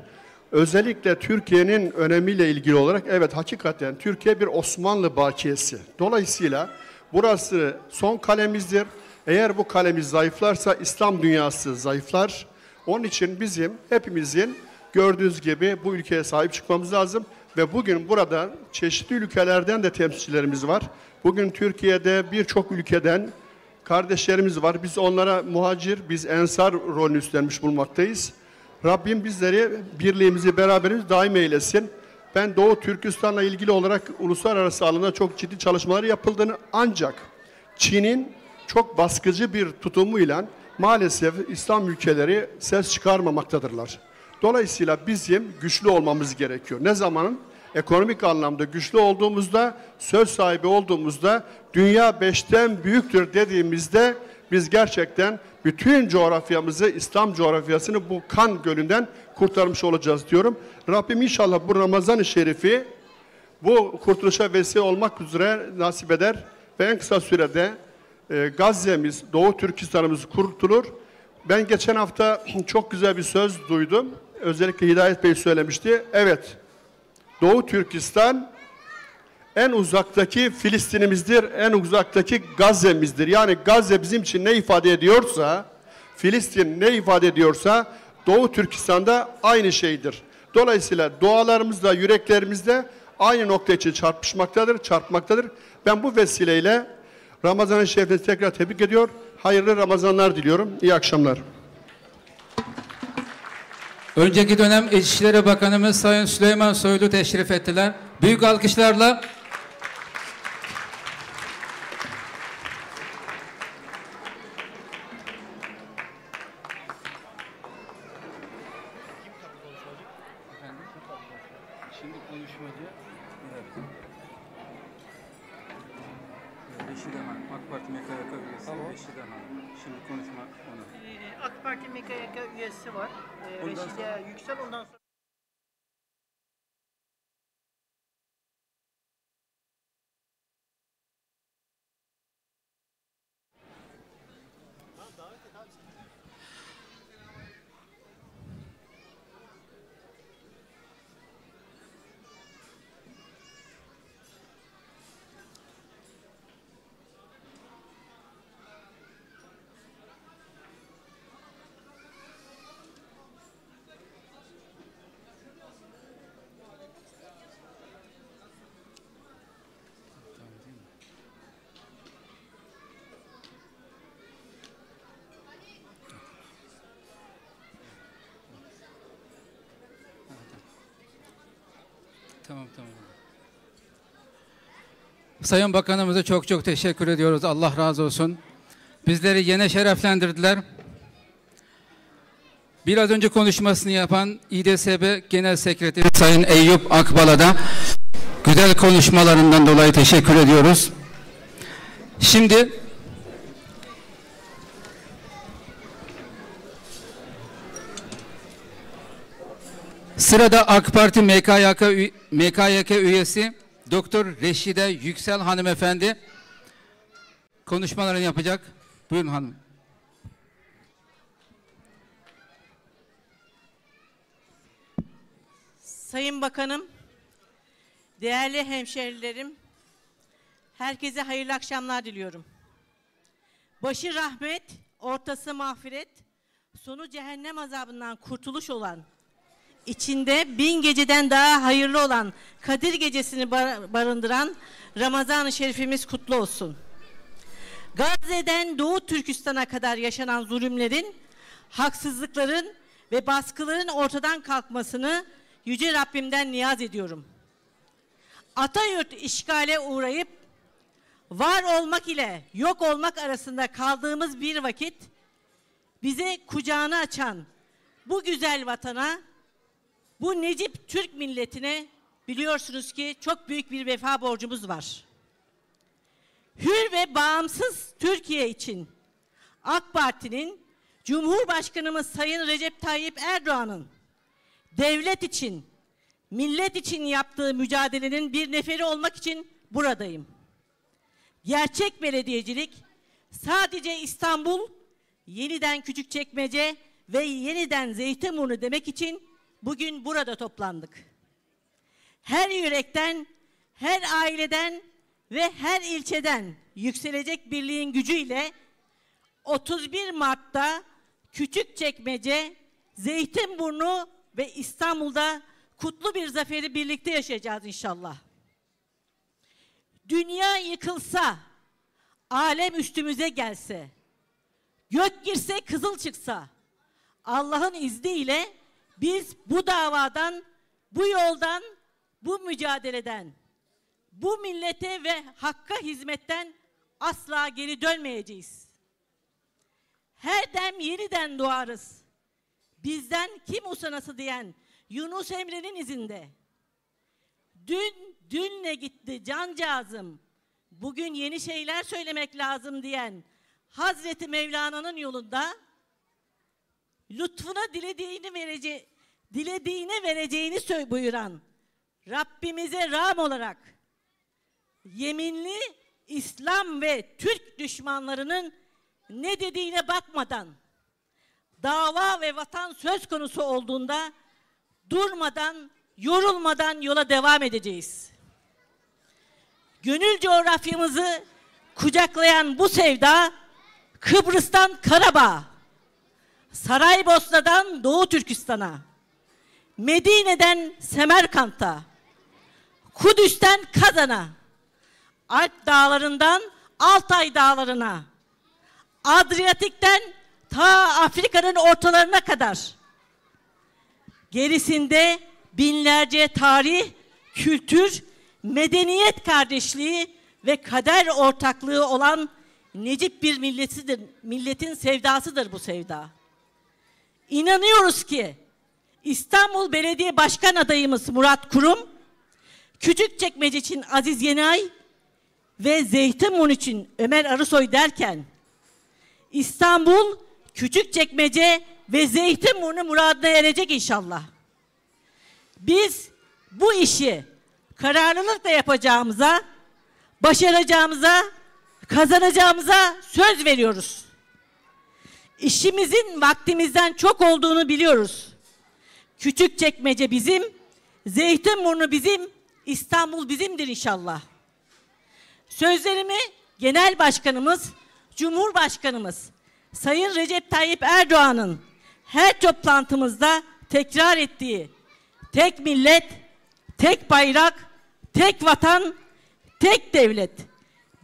Özellikle Türkiye'nin önemiyle ilgili olarak evet hakikaten Türkiye bir Osmanlı bakiyesi. Dolayısıyla burası son kalemizdir. Eğer bu kalemiz zayıflarsa İslam dünyası zayıflar. Onun için bizim hepimizin gördüğünüz gibi bu ülkeye sahip çıkmamız lazım. Ve bugün burada çeşitli ülkelerden de temsilcilerimiz var. Bugün Türkiye'de birçok ülkeden kardeşlerimiz var. Biz onlara muhacir, biz ensar rolünü üstlenmiş bulunmaktayız. Rabbim bizleri, birliğimizi, beraberimizi daim eylesin. Ben Doğu Türkistan'la ilgili olarak uluslararası alanda çok ciddi çalışmalar yapıldığını ancak Çin'in çok baskıcı bir tutumuyla maalesef İslam ülkeleri ses çıkarmamaktadırlar. Dolayısıyla bizim güçlü olmamız gerekiyor. Ne zaman? Ekonomik anlamda güçlü olduğumuzda, söz sahibi olduğumuzda, dünya 5'ten büyüktür dediğimizde biz gerçekten bütün coğrafyamızı, İslam coğrafyasını bu kan gölünden kurtarmış olacağız diyorum. Rabbim inşallah bu Ramazan-ı Şerif'i bu kurtuluşa vesile olmak üzere nasip eder ve en kısa sürede Gazze'miz, Doğu Türkistan'ımız kurtulur. Ben geçen hafta çok güzel bir söz duydum. Özellikle Hidayet Bey söylemişti. Evet, Doğu Türkistan en uzaktaki Filistin'imizdir, en uzaktaki Gazze'mizdir. Yani Gazze bizim için ne ifade ediyorsa, Filistin ne ifade ediyorsa Doğu Türkistan'da aynı şeydir. Dolayısıyla dualarımızda, yüreklerimizde aynı nokta için çarpmaktadır. Ben bu vesileyle Ramazan-ı Şerif'i tekrar tebrik ediyor. Hayırlı Ramazanlar diliyorum. İyi akşamlar. Önceki dönem İçişleri Bakanımız Sayın Süleyman Soylu teşrif ettiler. Büyük alkışlarla şimdi konuşmacı Reşide Hanım, AK Parti MKYK üyesi Reşide Hanım. Şimdi konuşma onu. AK Parti MKYK üyesi var. Reşide Yüksel, ondan sonra... Tamam. Sayın Bakanımıza çok teşekkür ediyoruz. Allah razı olsun. Bizleri yine şereflendirdiler. Biraz önce konuşmasını yapan İDSB Genel Sekreteri Sayın Eyüp Akbal'a da güzel konuşmalarından dolayı teşekkür ediyoruz. Şimdi sırada AK Parti MKYK üyesi Doktor Reşide Yüksel hanımefendi konuşmalarını yapacak. Buyurun hanım. Sayın Bakanım, değerli hemşehrilerim, herkese hayırlı akşamlar diliyorum. Başı rahmet, ortası mağfiret, sonu cehennem azabından kurtuluş olan, İçinde 1000 geceden daha hayırlı olan Kadir Gecesi'ni barındıran Ramazan-ı Şerifimiz kutlu olsun. Gazze'den Doğu Türkistan'a kadar yaşanan zulümlerin, haksızlıkların ve baskıların ortadan kalkmasını Yüce Rabbimden niyaz ediyorum. Atayurt işgale uğrayıp var olmak ile yok olmak arasında kaldığımız bir vakit bize kucağını açan bu güzel vatana, bu Necip Türk milletine biliyorsunuz ki çok büyük bir vefa borcumuz var. Hür ve bağımsız Türkiye için AK Parti'nin, Cumhurbaşkanımız Sayın Recep Tayyip Erdoğan'ın devlet için, millet için yaptığı mücadelenin bir neferi olmak için buradayım. Gerçek belediyecilik sadece İstanbul, yeniden Küçükçekmece ve yeniden Zeytinburnu demek için bugün burada toplandık. Her yürekten, her aileden ve her ilçeden yükselecek birliğin gücüyle 31 Mart'ta Küçükçekmece, Zeytinburnu ve İstanbul'da kutlu bir zaferi birlikte yaşayacağız inşallah. Dünya yıkılsa, alem üstümüze gelse, gök girse kızıl çıksa, Allah'ın izniyle biz bu davadan, bu yoldan, bu mücadeleden, bu millete ve hakka hizmetten asla geri dönmeyeceğiz. Her dem yeniden doğarız. Bizden kim usanası diyen Yunus Emre'nin izinde. Dünle gitti cancağızım, bugün yeni şeyler söylemek lazım diyen Hazreti Mevlana'nın yolunda lütfuna dilediğine vereceğini buyuran Rabbimize rağm olarak yeminli İslam ve Türk düşmanlarının ne dediğine bakmadan dava ve vatan söz konusu olduğunda durmadan, yorulmadan yola devam edeceğiz. Gönül coğrafyamızı kucaklayan bu sevda Kıbrıs'tan Karabağ, Saraybosna'dan Doğu Türkistan'a, Medine'den Semerkant'a, Kudüs'ten Kazan'a, Alp dağlarından Altay dağlarına, Adriyatik'ten ta Afrika'nın ortalarına kadar gerisinde binlerce tarih, kültür, medeniyet kardeşliği ve kader ortaklığı olan necip bir milletin sevdasıdır bu sevda. İnanıyoruz ki İstanbul Belediye Başkan adayımız Murat Kurum, Küçükçekmece için Aziz Yenay ve Zeytinburnu için Ömer Arısoy derken İstanbul, Küçükçekmece ve Zeytinburnu muradına erecek inşallah. Biz bu işi kararlılıkla yapacağımıza, başaracağımıza, kazanacağımıza söz veriyoruz. İşimizin vaktimizden çok olduğunu biliyoruz. Küçükçekmece bizim, Zeytinburnu bizim, İstanbul bizimdir inşallah. Sözlerimi Genel Başkanımız, Cumhurbaşkanımız Sayın Recep Tayyip Erdoğan'ın her toplantımızda tekrar ettiği tek millet, tek bayrak, tek vatan, tek devlet.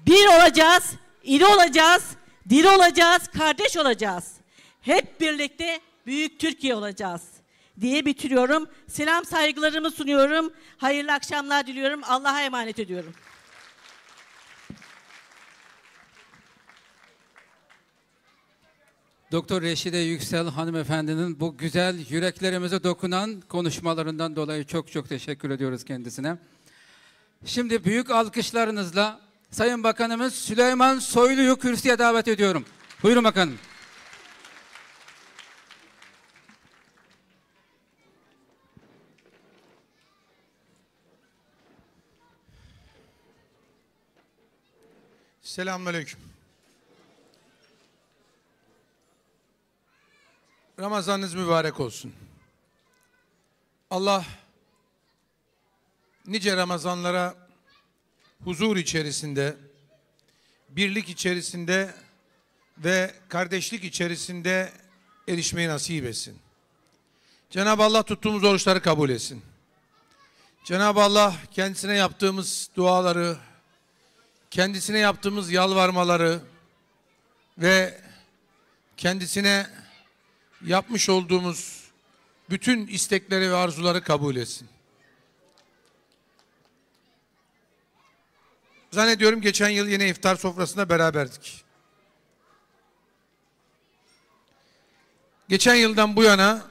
Bir olacağız, iri olacağız, diri olacağız, kardeş olacağız. Hep birlikte büyük Türkiye olacağız diye bitiriyorum. Selam saygılarımı sunuyorum. Hayırlı akşamlar diliyorum. Allah'a emanet ediyorum. Doktor Reşide Yüksel hanımefendinin bu güzel yüreklerimize dokunan konuşmalarından dolayı çok çok teşekkür ediyoruz kendisine. Şimdi büyük alkışlarınızla Sayın Bakanımız Süleyman Soylu'yu kürsüye davet ediyorum. Buyurun bakanım. Selamünaleyküm. Ramazanınız mübarek olsun. Allah nice Ramazanlara huzur içerisinde, birlik içerisinde ve kardeşlik içerisinde erişmeyi nasip etsin. Cenab-ı Allah tuttuğumuz oruçları kabul etsin. Cenab-ı Allah kendisine yaptığımız duaları, kendisine yaptığımız yalvarmaları ve kendisine yapmış olduğumuz bütün istekleri ve arzuları kabul etsin. Zannediyorum geçen yıl yine iftar sofrasında beraberdik. Geçen yıldan bu yana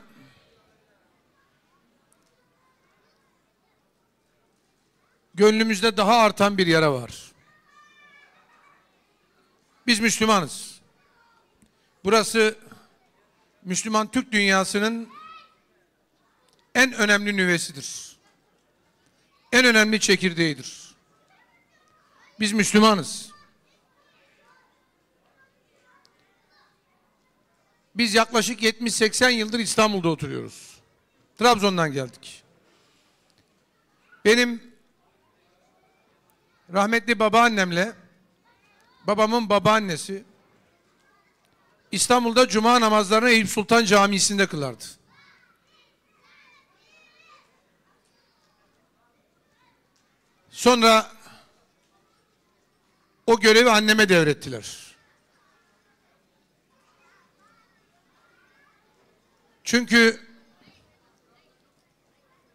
gönlümüzde daha artan bir yara var. Biz Müslümanız. Burası Müslüman Türk dünyasının en önemli nüvesidir. En önemli çekirdeğidir. Biz Müslümanız. Biz yaklaşık 70-80 yıldır İstanbul'da oturuyoruz. Trabzon'dan geldik. Benim rahmetli babaannemle babamın babaannesi İstanbul'da cuma namazlarını Eyüp Sultan Camisi'nde kılardı. Sonra o görevi anneme devrettiler. Çünkü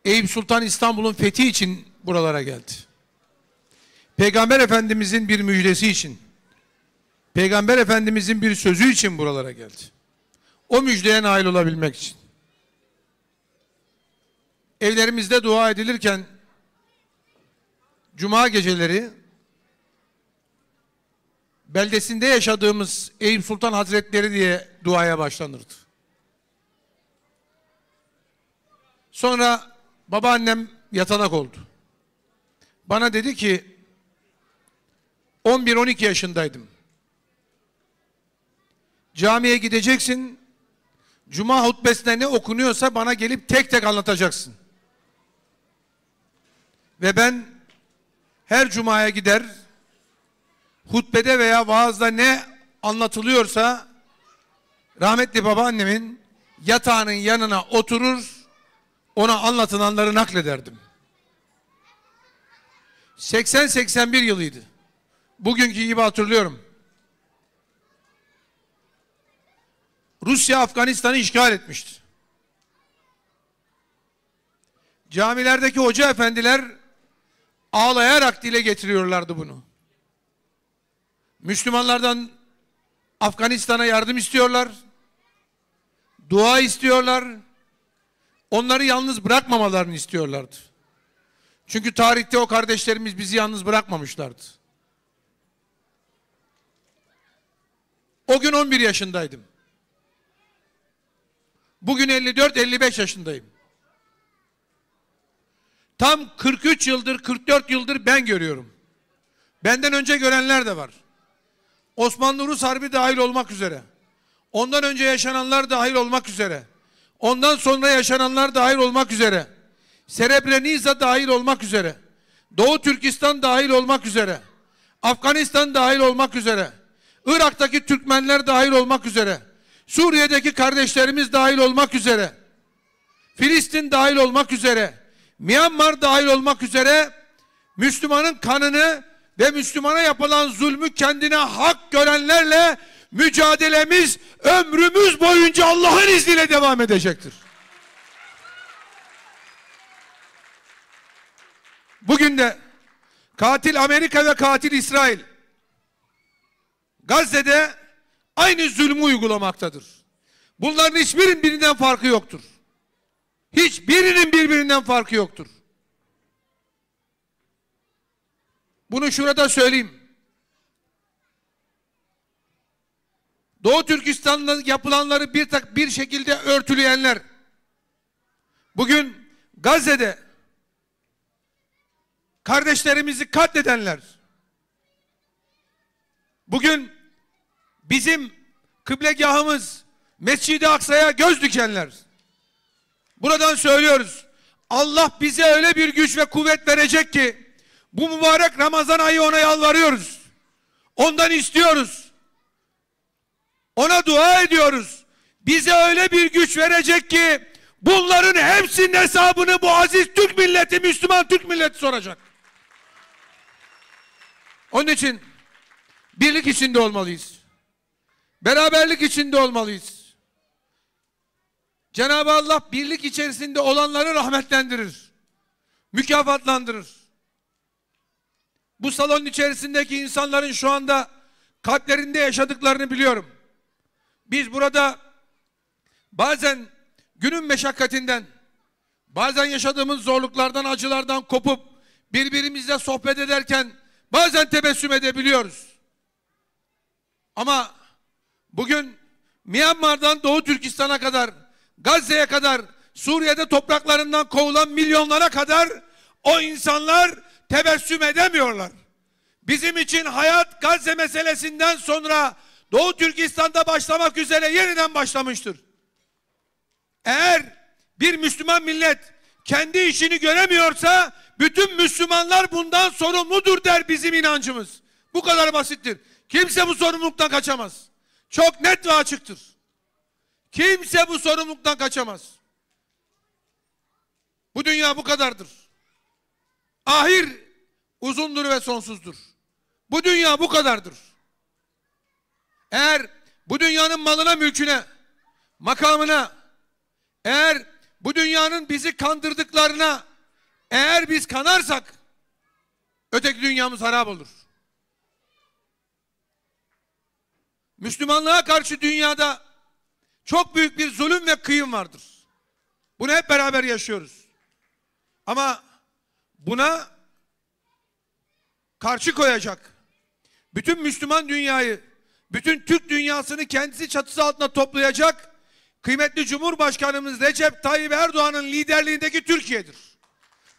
Eyüp Sultan İstanbul'un fethi için buralara geldi. Peygamber Efendimizin bir müjdesi için, Peygamber Efendimizin bir sözü için buralara geldi. O müjdeye nail olabilmek için. Evlerimizde dua edilirken cuma geceleri beldesinde yaşadığımız Eyüp Sultan Hazretleri diye duaya başlanırdı. Sonra babaannem yatalak oldu. Bana dedi ki 11-12 yaşındaydım. Camiye gideceksin. Cuma hutbesinde ne okunuyorsa bana gelip tek tek anlatacaksın. Ve ben her cumaya gider, hutbede veya vaazda ne anlatılıyorsa rahmetli babaannemin yatağının yanına oturur, ona anlatılanları naklederdim. 80-81 yılıydı. Bugünkü gibi hatırlıyorum. Rusya Afganistan'ı işgal etmişti. Camilerdeki hoca efendiler ağlayarak dile getiriyorlardı bunu. Müslümanlardan Afganistan'a yardım istiyorlar. Dua istiyorlar. Onları yalnız bırakmamalarını istiyorlardı. Çünkü tarihte o kardeşlerimiz bizi yalnız bırakmamışlardı. O gün 11 yaşındaydım. Bugün 54-55 yaşındayım. Tam 43 yıldır, 44 yıldır ben görüyorum. Benden önce görenler de var. Osmanlı-Rus Harbi dahil olmak üzere. Ondan önce yaşananlar dahil olmak üzere. Ondan sonra yaşananlar dahil olmak üzere. Srebrenica dahil olmak üzere. Doğu Türkistan dahil olmak üzere. Afganistan dahil olmak üzere. Irak'taki Türkmenler dahil olmak üzere. Suriye'deki kardeşlerimiz dahil olmak üzere. Filistin dahil olmak üzere. Myanmar dahil olmak üzere Müslümanın kanını ve Müslümana yapılan zulmü kendine hak görenlerle mücadelemiz ömrümüz boyunca Allah'ın izniyle devam edecektir. Bugün de katil Amerika ve katil İsrail Gazze'de aynı zulmü uygulamaktadır. Bunların hiçbirinin birbirinden farkı yoktur. Hiçbirinin birbirinden farkı yoktur. Bunu şurada söyleyeyim. Doğu Türkistan'da yapılanları bir şekilde örtüleyenler, bugün Gazze'de kardeşlerimizi katledenler, bugün bizim kıblegahımız Mescid-i Aksa'ya göz dikenler, buradan söylüyoruz. Allah bize öyle bir güç ve kuvvet verecek ki bu mübarek Ramazan ayı ona yalvarıyoruz. Ondan istiyoruz. Ona dua ediyoruz. Bize öyle bir güç verecek ki bunların hepsinin hesabını bu aziz Türk milleti, Müslüman Türk milleti soracak. Onun için birlik içinde olmalıyız. Beraberlik içinde olmalıyız. Cenab-ı Allah birlik içerisinde olanları rahmetlendirir. Mükafatlandırır. Bu salonun içerisindeki insanların şu anda kalplerinde yaşadıklarını biliyorum. Biz burada bazen günün meşakkatinden, bazen yaşadığımız zorluklardan, acılardan kopup birbirimizle sohbet ederken bazen tebessüm edebiliyoruz. Ama bugün Myanmar'dan Doğu Türkistan'a kadar, Gazze'ye kadar, Suriye'de topraklarından kovulan milyonlara kadar o insanlar tebessüm edemiyorlar. Bizim için hayat Gazze meselesinden sonra Doğu Türkistan'da başlamak üzere yeniden başlamıştır. Eğer bir Müslüman millet kendi işini göremiyorsa bütün Müslümanlar bundan sorumludur der bizim inancımız. Bu kadar basittir. Kimse bu sorumluluktan kaçamaz. Çok net ve açıktır. Kimse bu sorumluluktan kaçamaz. Bu dünya bu kadardır. Ahir uzundur ve sonsuzdur. Bu dünya bu kadardır. Eğer bu dünyanın malına, mülküne, makamına, eğer bu dünyanın bizi kandırdıklarına eğer biz kanarsak öteki dünyamız harap olur. Müslümanlığa karşı dünyada çok büyük bir zulüm ve kıyım vardır. Bunu hep beraber yaşıyoruz. Ama buna karşı koyacak, bütün Müslüman dünyayı, bütün Türk dünyasını kendisi çatısı altında toplayacak kıymetli Cumhurbaşkanımız Recep Tayyip Erdoğan'ın liderliğindeki Türkiye'dir.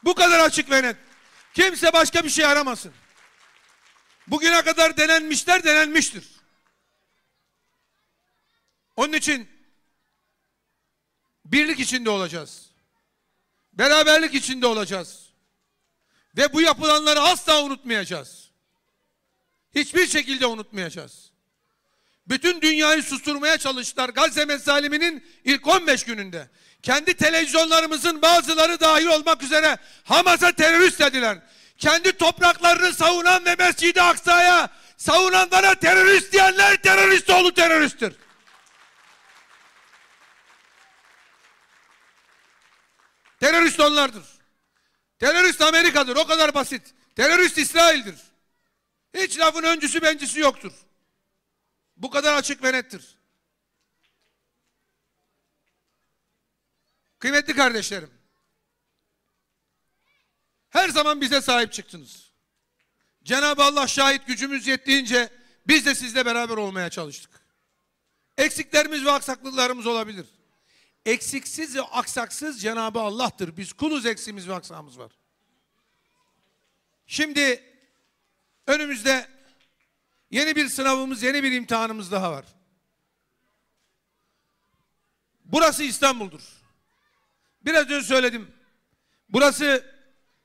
Bu kadar açık ve net. Kimse başka bir şey aramasın. Bugüne kadar denenmişler, denenmiştir. Onun için birlik içinde olacağız. Beraberlik içinde olacağız. Ve bu yapılanları asla unutmayacağız. Hiçbir şekilde unutmayacağız. Bütün dünyayı susturmaya çalıştılar Gazze mesaliminin ilk 15 gününde. Kendi televizyonlarımızın bazıları dahil olmak üzere Hamas'a terörist dediler. Kendi topraklarını savunan ve Mescid-i Aksa'ya savunanlara terörist diyenler terörist oğlu teröristtir. Terörist onlardır. Terörist Amerika'dır. O kadar basit. Terörist İsrail'dir. Hiç lafın öncüsü bencisi yoktur. Bu kadar açık ve nettir. Kıymetli kardeşlerim, her zaman bize sahip çıktınız. Cenab-ı Allah şahit, gücümüz yettiğince biz de sizle beraber olmaya çalıştık. Eksiklerimiz ve aksaklıklarımız olabilir. Eksiksiz ve aksaksız Cenab-ı Allah'tır. Biz kuluz, eksiğimiz ve aksağımız var. Şimdi önümüzde yeni bir sınavımız, yeni bir imtihanımız daha var. Burası İstanbul'dur. Biraz önce söyledim. Burası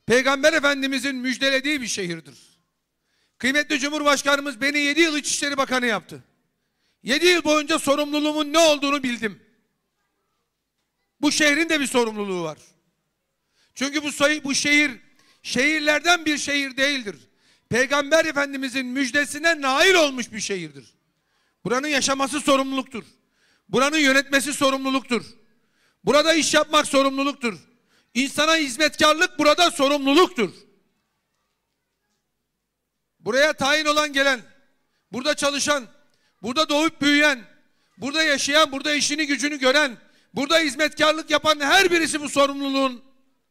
Peygamber Efendimizin müjdelediği bir şehirdir. Kıymetli Cumhurbaşkanımız beni 7 yıl İçişleri Bakanı yaptı. 7 yıl boyunca sorumluluğumun ne olduğunu bildim. Bu şehrin de bir sorumluluğu var. Çünkü bu şehir şehirlerden bir şehir değildir. Peygamber Efendimizin müjdesine nail olmuş bir şehirdir. Buranın yaşaması sorumluluktur. Buranın yönetmesi sorumluluktur. Burada iş yapmak sorumluluktur. İnsana hizmetkarlık burada sorumluluktur. Buraya tayin olan gelen, burada çalışan, burada doğup büyüyen, burada yaşayan, burada işini gücünü gören, burada hizmetkarlık yapan her birisi bu sorumluluğun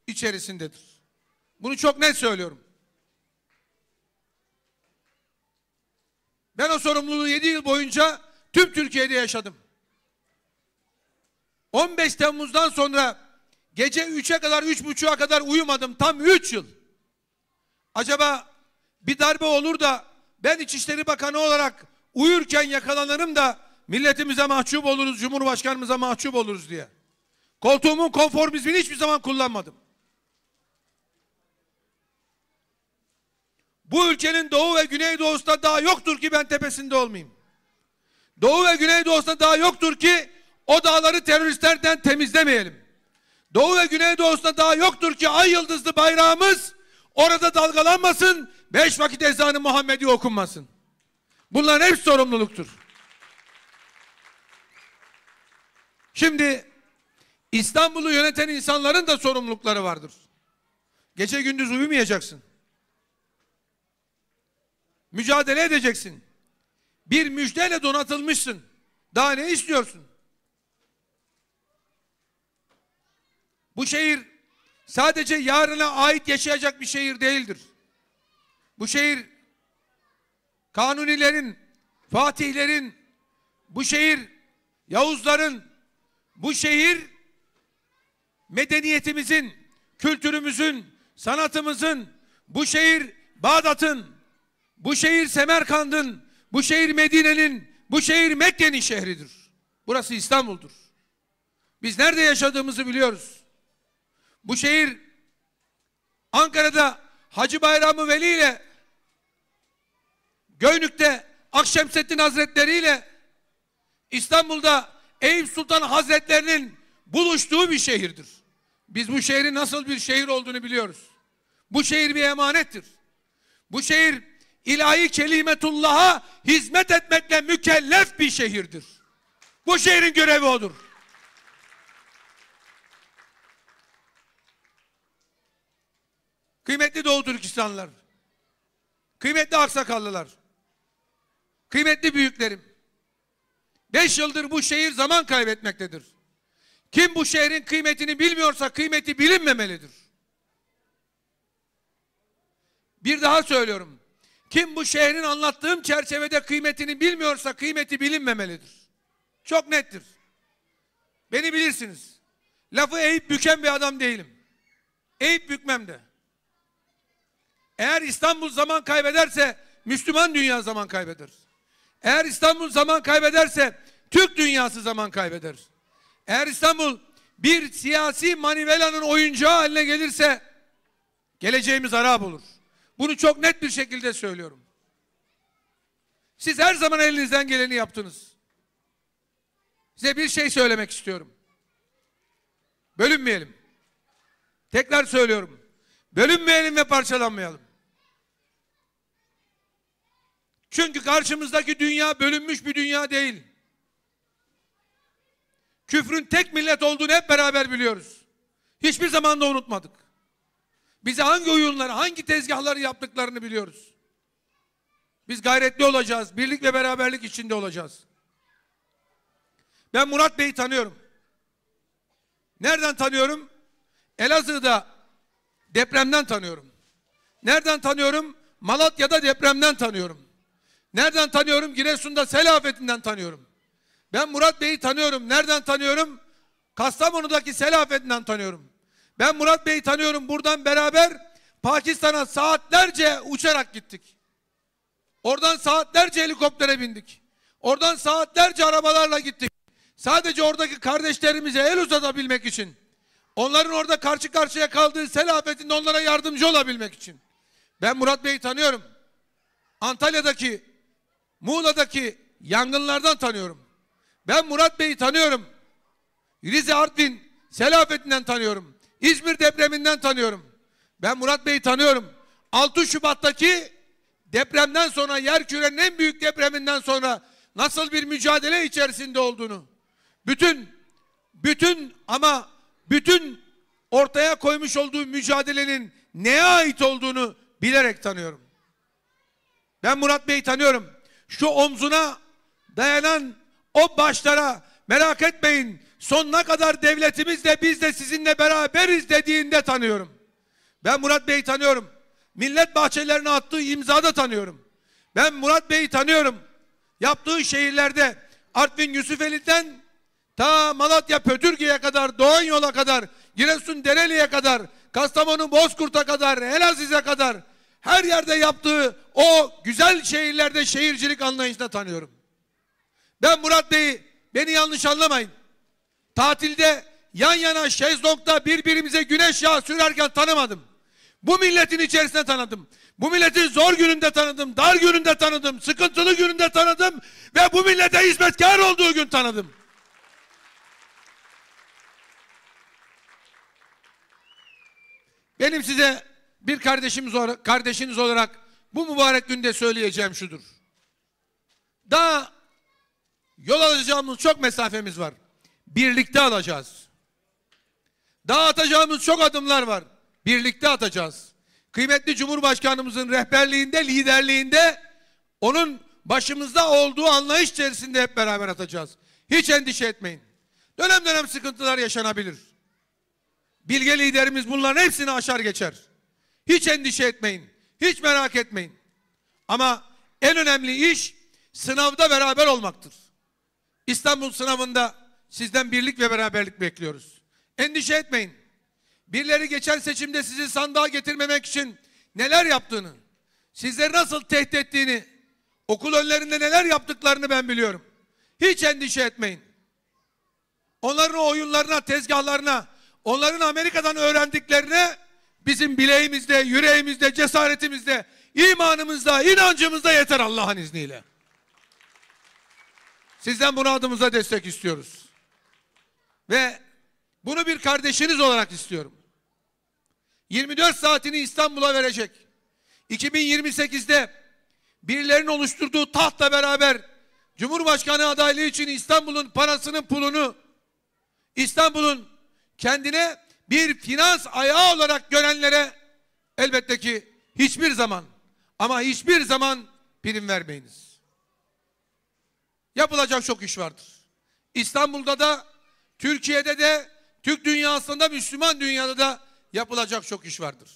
içerisindedir. Bunu çok net söylüyorum. Ben o sorumluluğu 7 yıl boyunca tüm Türkiye'de yaşadım. 15 Temmuz'dan sonra gece 3'e kadar, 3.30'a kadar uyumadım. Tam 3 yıl. Acaba bir darbe olur da ben İçişleri Bakanı olarak uyurken yakalanırım da milletimize mahcup oluruz, Cumhurbaşkanımıza mahcup oluruz diye. Koltuğumun konformizmini hiçbir zaman kullanmadım. Bu ülkenin doğu ve güneydoğusunda daha yoktur ki ben tepesinde olmayayım. Doğu ve güneydoğusunda daha yoktur ki o dağları teröristlerden temizlemeyelim. Doğu ve güneydoğusunda daha yoktur ki ay yıldızlı bayrağımız orada dalgalanmasın, 5 vakit ezanı Muhammedi okunmasın. Bunların hepsi sorumluluktur. Şimdi İstanbul'u yöneten insanların da sorumlulukları vardır. Gece gündüz uyumayacaksın. mücadele edeceksin. Bir müjdeyle donatılmışsın. Daha ne istiyorsun? Bu şehir sadece yarına ait yaşayacak bir şehir değildir. Bu şehir Kanunilerin, Fatihlerin, bu şehir Yavuzların, bu şehir medeniyetimizin, kültürümüzün, sanatımızın, bu şehir Bağdat'ın, bu şehir Semerkand'ın, bu şehir Medine'nin, bu şehir Mekke'nin şehridir. Burası İstanbul'dur. Biz nerede yaşadığımızı biliyoruz. Bu şehir Ankara'da Hacı Bayram-ı Veli ile, Göynük'te Akşemseddin Hazretleri ile, İstanbul'da Eyüp Sultan Hazretlerinin buluştuğu bir şehirdir. Biz bu şehrin nasıl bir şehir olduğunu biliyoruz. Bu şehir bir emanettir. Bu şehir ilahi kelimetullah'a hizmet etmekle mükellef bir şehirdir. Bu şehrin görevi odur. Kıymetli Doğu Türkistanlılar, kıymetli aksakallılar, kıymetli büyüklerim, 5 yıldır bu şehir zaman kaybetmektedir. Kim bu şehrin kıymetini bilmiyorsa kıymeti bilinmemelidir. Bir daha söylüyorum. Kim bu şehrin anlattığım çerçevede kıymetini bilmiyorsa kıymeti bilinmemelidir. Çok nettir. Beni bilirsiniz. Lafı eğip büken bir adam değilim. Eğip bükmem de. Eğer İstanbul zaman kaybederse Müslüman dünya zaman kaybeder. Eğer İstanbul zaman kaybederse Türk dünyası zaman kaybeder. Eğer İstanbul bir siyasi manivelanın oyuncağı haline gelirse geleceğimiz harap olur. Bunu çok net bir şekilde söylüyorum. Siz her zaman elinizden geleni yaptınız. Size bir şey söylemek istiyorum. Bölünmeyelim. Tekrar söylüyorum. Bölünmeyelim ve parçalanmayalım. Çünkü karşımızdaki dünya bölünmüş bir dünya değil. Küfrün tek millet olduğunu hep beraber biliyoruz. Hiçbir zaman da unutmadık. Bize hangi oyunları, hangi tezgahları yaptıklarını biliyoruz. Biz gayretli olacağız. Birlik ve beraberlik içinde olacağız. Ben Murat Bey'i tanıyorum. Nereden tanıyorum? Elazığ'da depremden tanıyorum. Nereden tanıyorum? Malatya'da depremden tanıyorum. Nereden tanıyorum? Giresun'da sel afetinden tanıyorum. Ben Murat Bey'i tanıyorum. Nereden tanıyorum? Kastamonu'daki sel afetinden tanıyorum. Ben Murat Bey'i tanıyorum. Buradan beraber Pakistan'a saatlerce uçarak gittik. Oradan saatlerce helikoptere bindik. Oradan saatlerce arabalarla gittik. Sadece oradaki kardeşlerimize el uzatabilmek için. Onların orada karşı karşıya kaldığı sel afetinde onlara yardımcı olabilmek için. Ben Murat Bey'i tanıyorum. Antalya'daki, Muğla'daki yangınlardan tanıyorum. Ben Murat Bey'i tanıyorum. Rize Artvin sel afetinden tanıyorum. İzmir depreminden tanıyorum. Ben Murat Bey'i tanıyorum. 6 Şubat'taki depremden sonra, yerkürenin en büyük depreminden sonra nasıl bir mücadele içerisinde olduğunu, bütün ortaya koymuş olduğu mücadelenin neye ait olduğunu bilerek tanıyorum. Ben Murat Bey'i tanıyorum. Şu omzuna dayanan o başlara merak etmeyin, sonuna kadar devletimiz de biz de sizinle beraberiz dediğinde tanıyorum. Ben Murat Bey'i tanıyorum. Millet bahçelerine attığı imzada tanıyorum. Ben Murat Bey'i tanıyorum. Yaptığı şehirlerde Artvin Yusufeli'den ta Malatya Pötürge'ye kadar, Doğan Yol'a kadar, Giresun Dereli'ye kadar, Kastamonu Bozkurt'a kadar, Elaziz'e kadar her yerde yaptığı o güzel şehirlerde şehircilik anlayışına tanıyorum. Ben Murat Bey'i, beni yanlış anlamayın, tatilde yan yana şezlongda birbirimize güneş yağı sürerken tanımadım. Bu milletin içerisinde tanıdım. Bu milletin zor gününde tanıdım, dar gününde tanıdım, sıkıntılı gününde tanıdım ve bu millete hizmetkar olduğu gün tanıdım. Benim size bir kardeşiniz olarak bu mübarek günde söyleyeceğim şudur. Daha yol alacağımız çok mesafemiz var. Birlikte alacağız. Daha atacağımız çok adımlar var. Birlikte atacağız. Kıymetli Cumhurbaşkanımızın rehberliğinde, liderliğinde onun başımızda olduğu anlayış içerisinde hep beraber atacağız. Hiç endişe etmeyin. Dönem dönem sıkıntılar yaşanabilir. Bilge liderimiz bunların hepsini aşar geçer. Hiç endişe etmeyin. Hiç merak etmeyin. Ama en önemli iş sınavda beraber olmaktır. İstanbul sınavında sizden birlik ve beraberlik bekliyoruz. Endişe etmeyin. Birileri geçen seçimde sizi sandığa getirmemek için neler yaptığını, sizleri nasıl tehdit ettiğini, okul önlerinde neler yaptıklarını ben biliyorum. Hiç endişe etmeyin. Onların o oyunlarına, tezgahlarına, onların Amerika'dan öğrendiklerine bizim bileğimizde, yüreğimizde, cesaretimizde, imanımızda, inancımızda yeter Allah'ın izniyle. Sizden buna adımıza destek istiyoruz. Ve bunu bir kardeşiniz olarak istiyorum. 24 saatini İstanbul'a verecek. 2028'de birilerinin oluşturduğu tahtla beraber Cumhurbaşkanı adaylığı için İstanbul'un parasının pulunu, İstanbul'un kendine bir finans ayağı olarak görenlere elbette ki hiçbir zaman ama hiçbir zaman prim vermeyiniz. Yapılacak çok iş vardır. İstanbul'da da, Türkiye'de de, Türk dünyasında, Müslüman dünyada da yapılacak çok iş vardır.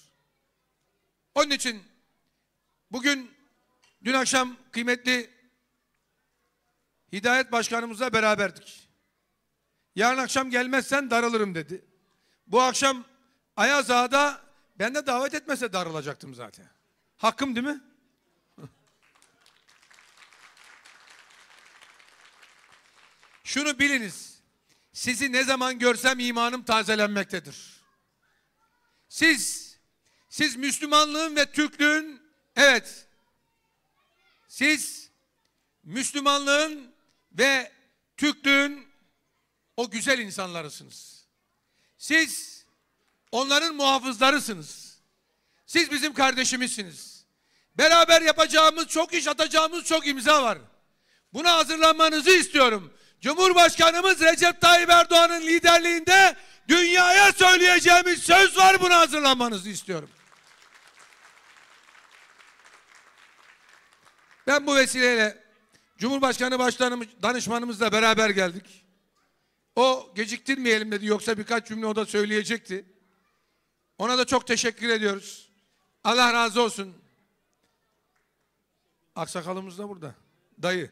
Onun için bugün, dün akşam kıymetli Hidayet Başkanımızla beraberdik. Yarın akşam gelmezsen darılırım dedi. Bu akşam Ayaz Ağa'da ben de davet etmese darılacaktım zaten. Hakkım değil mi? Şunu biliniz. Sizi ne zaman görsem imanım tazelenmektedir. Siz Müslümanlığın ve Türklüğün, evet, siz Müslümanlığın ve Türklüğün o güzel insanlarısınız. Siz onların muhafızlarısınız. Siz bizim kardeşimizsiniz. Beraber yapacağımız çok iş, atacağımız çok imza var. Buna hazırlanmanızı istiyorum. Cumhurbaşkanımız Recep Tayyip Erdoğan'ın liderliğinde dünyaya söyleyeceğimiz söz var, buna hazırlanmanızı istiyorum. Ben bu vesileyle Cumhurbaşkanı danışmanımızla beraber geldik. O geciktirmeyelim dedi, yoksa birkaç cümle o da söyleyecekti. Ona da çok teşekkür ediyoruz. Allah razı olsun. Aksakalımız da burada. Dayı.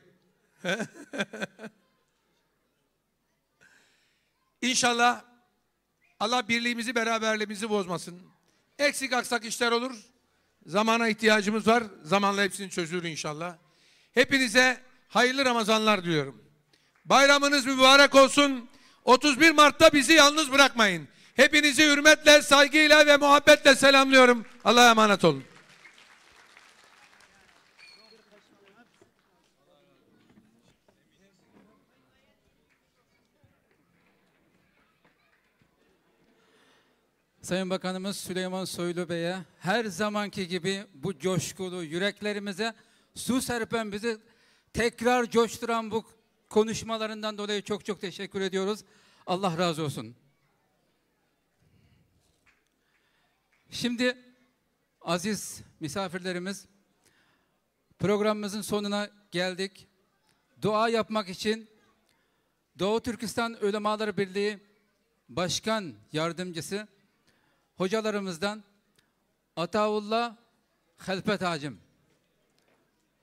İnşallah Allah birliğimizi, beraberliğimizi bozmasın. Eksik aksak işler olur. Zamana ihtiyacımız var. Zamanla hepsini çözülür inşallah. Hepinize hayırlı Ramazanlar diliyorum. Bayramınız mübarek olsun. 31 Mart'ta bizi yalnız bırakmayın. Hepinizi hürmetle, saygıyla ve muhabbetle selamlıyorum. Allah'a emanet olun. Sayın Bakanımız Süleyman Soylu Bey'e her zamanki gibi bu coşkulu yüreklerimize su serpen, bizi tekrar coşturan bu konuşmalarından dolayı çok çok teşekkür ediyoruz. Allah razı olsun. Şimdi aziz misafirlerimiz, programımızın sonuna geldik. Dua yapmak için Doğu Türkistan Ulemalar Birliği Başkan Yardımcısı hocalarımızdan Ataullah Helpet Hacım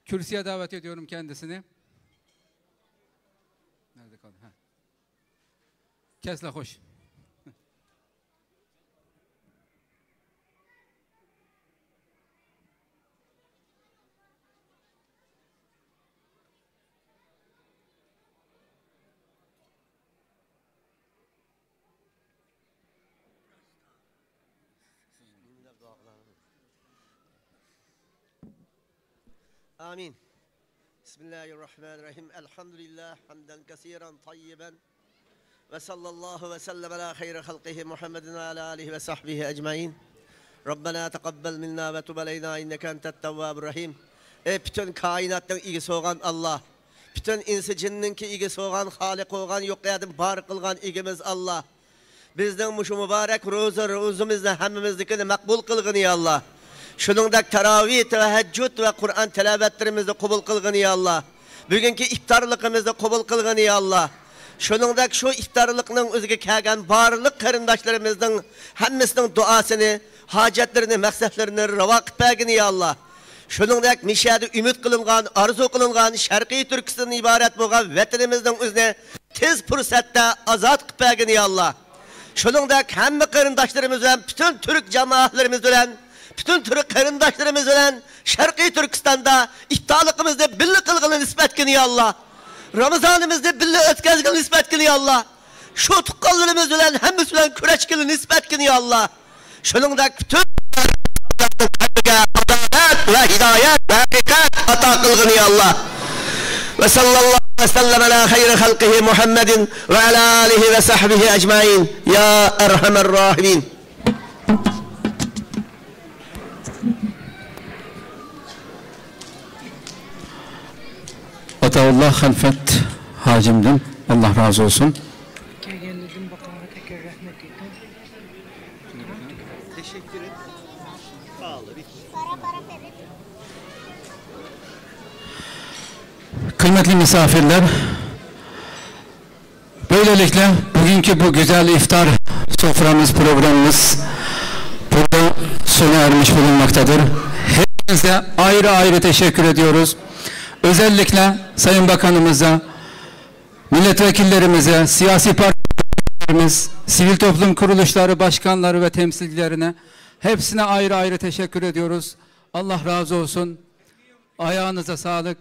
kürsüye davet ediyorum kendisini. Nerede kaldı? Ha. Kesle hoş. آمين بسم الله الرحمن الرحيم الحمد لله حمدا كثيرا طيبا وصلى الله وسلم على خير خلقه محمد وعلى آله وصحبه أجمعين ربنا تقبل منا وتب علينا إنك أنت التواب الرحيم bütün kainatın ilgisi olan Allah, bütün insi cinninki ilgisi olan, halik olan, yoklayadım, bar kılgan ilgimiz Allah. Bizden muşu mübarek ruzu ruzumuzda hemmimizdikini makbul kılgın ya Allah. Şuningdek taravih, tahajjud ve Kur'an tilavetlerimizni qabul qilgin ya Allah. Bugünkü iftarlıkımızı qabul qilgin ya Allah. Şuningdek şu iftarlıkning o'ziga kelgan barliq qarindoshlarımızning hammasining duosini, hojatlarini, maqsadlarini ravo qilib bergin ya Allah. Şuningdek mishada umid qilingan, arzu qilingan Sharqiy Turkiston iborat bo'lgan vatanimizning o'zini tez fursatda azod qilib bergin ya Allah. Şuningdek hamma qarindoshlarimiz bilan, bütün Türk jamoatlarimiz bilan, bütün Türk qarindoshlarimiz bilan Sharqiy Turkistonda iftorligimizni birga qilg'ini nisbat qilgin ya Allah. Ramazanımızda birga o'tkazg'ini nisbat qilgin ya Allah. Şu tuqqanlarimiz bilan hammasi bilan kurashg'ini nisbat qilgin ya Allah. Shuningdek bütün qalbiga adolat va hidoyat va haqiqat ato qilg'in ya Allah. Ve sallallahu ve sellem ala hayri halqihi Muhammedin ve ala alihi ve sahbihi ecmaîn. Ya erhamer rahimin. Ataullah Halfet hacimden Allah razı olsun. Teşekkür ederim. Pahalı. Kıymetli misafirler, böylelikle bugünkü bu güzel iftar soframız, programımız burada sona ermiş bulunmaktadır. Hepinize ayrı ayrı teşekkür ediyoruz. Özellikle Sayın Bakanımıza, milletvekillerimize, siyasi partilerimiz, sivil toplum kuruluşları başkanları ve temsilcilerine hepsine ayrı ayrı teşekkür ediyoruz. Allah razı olsun. Ayağınıza sağlık.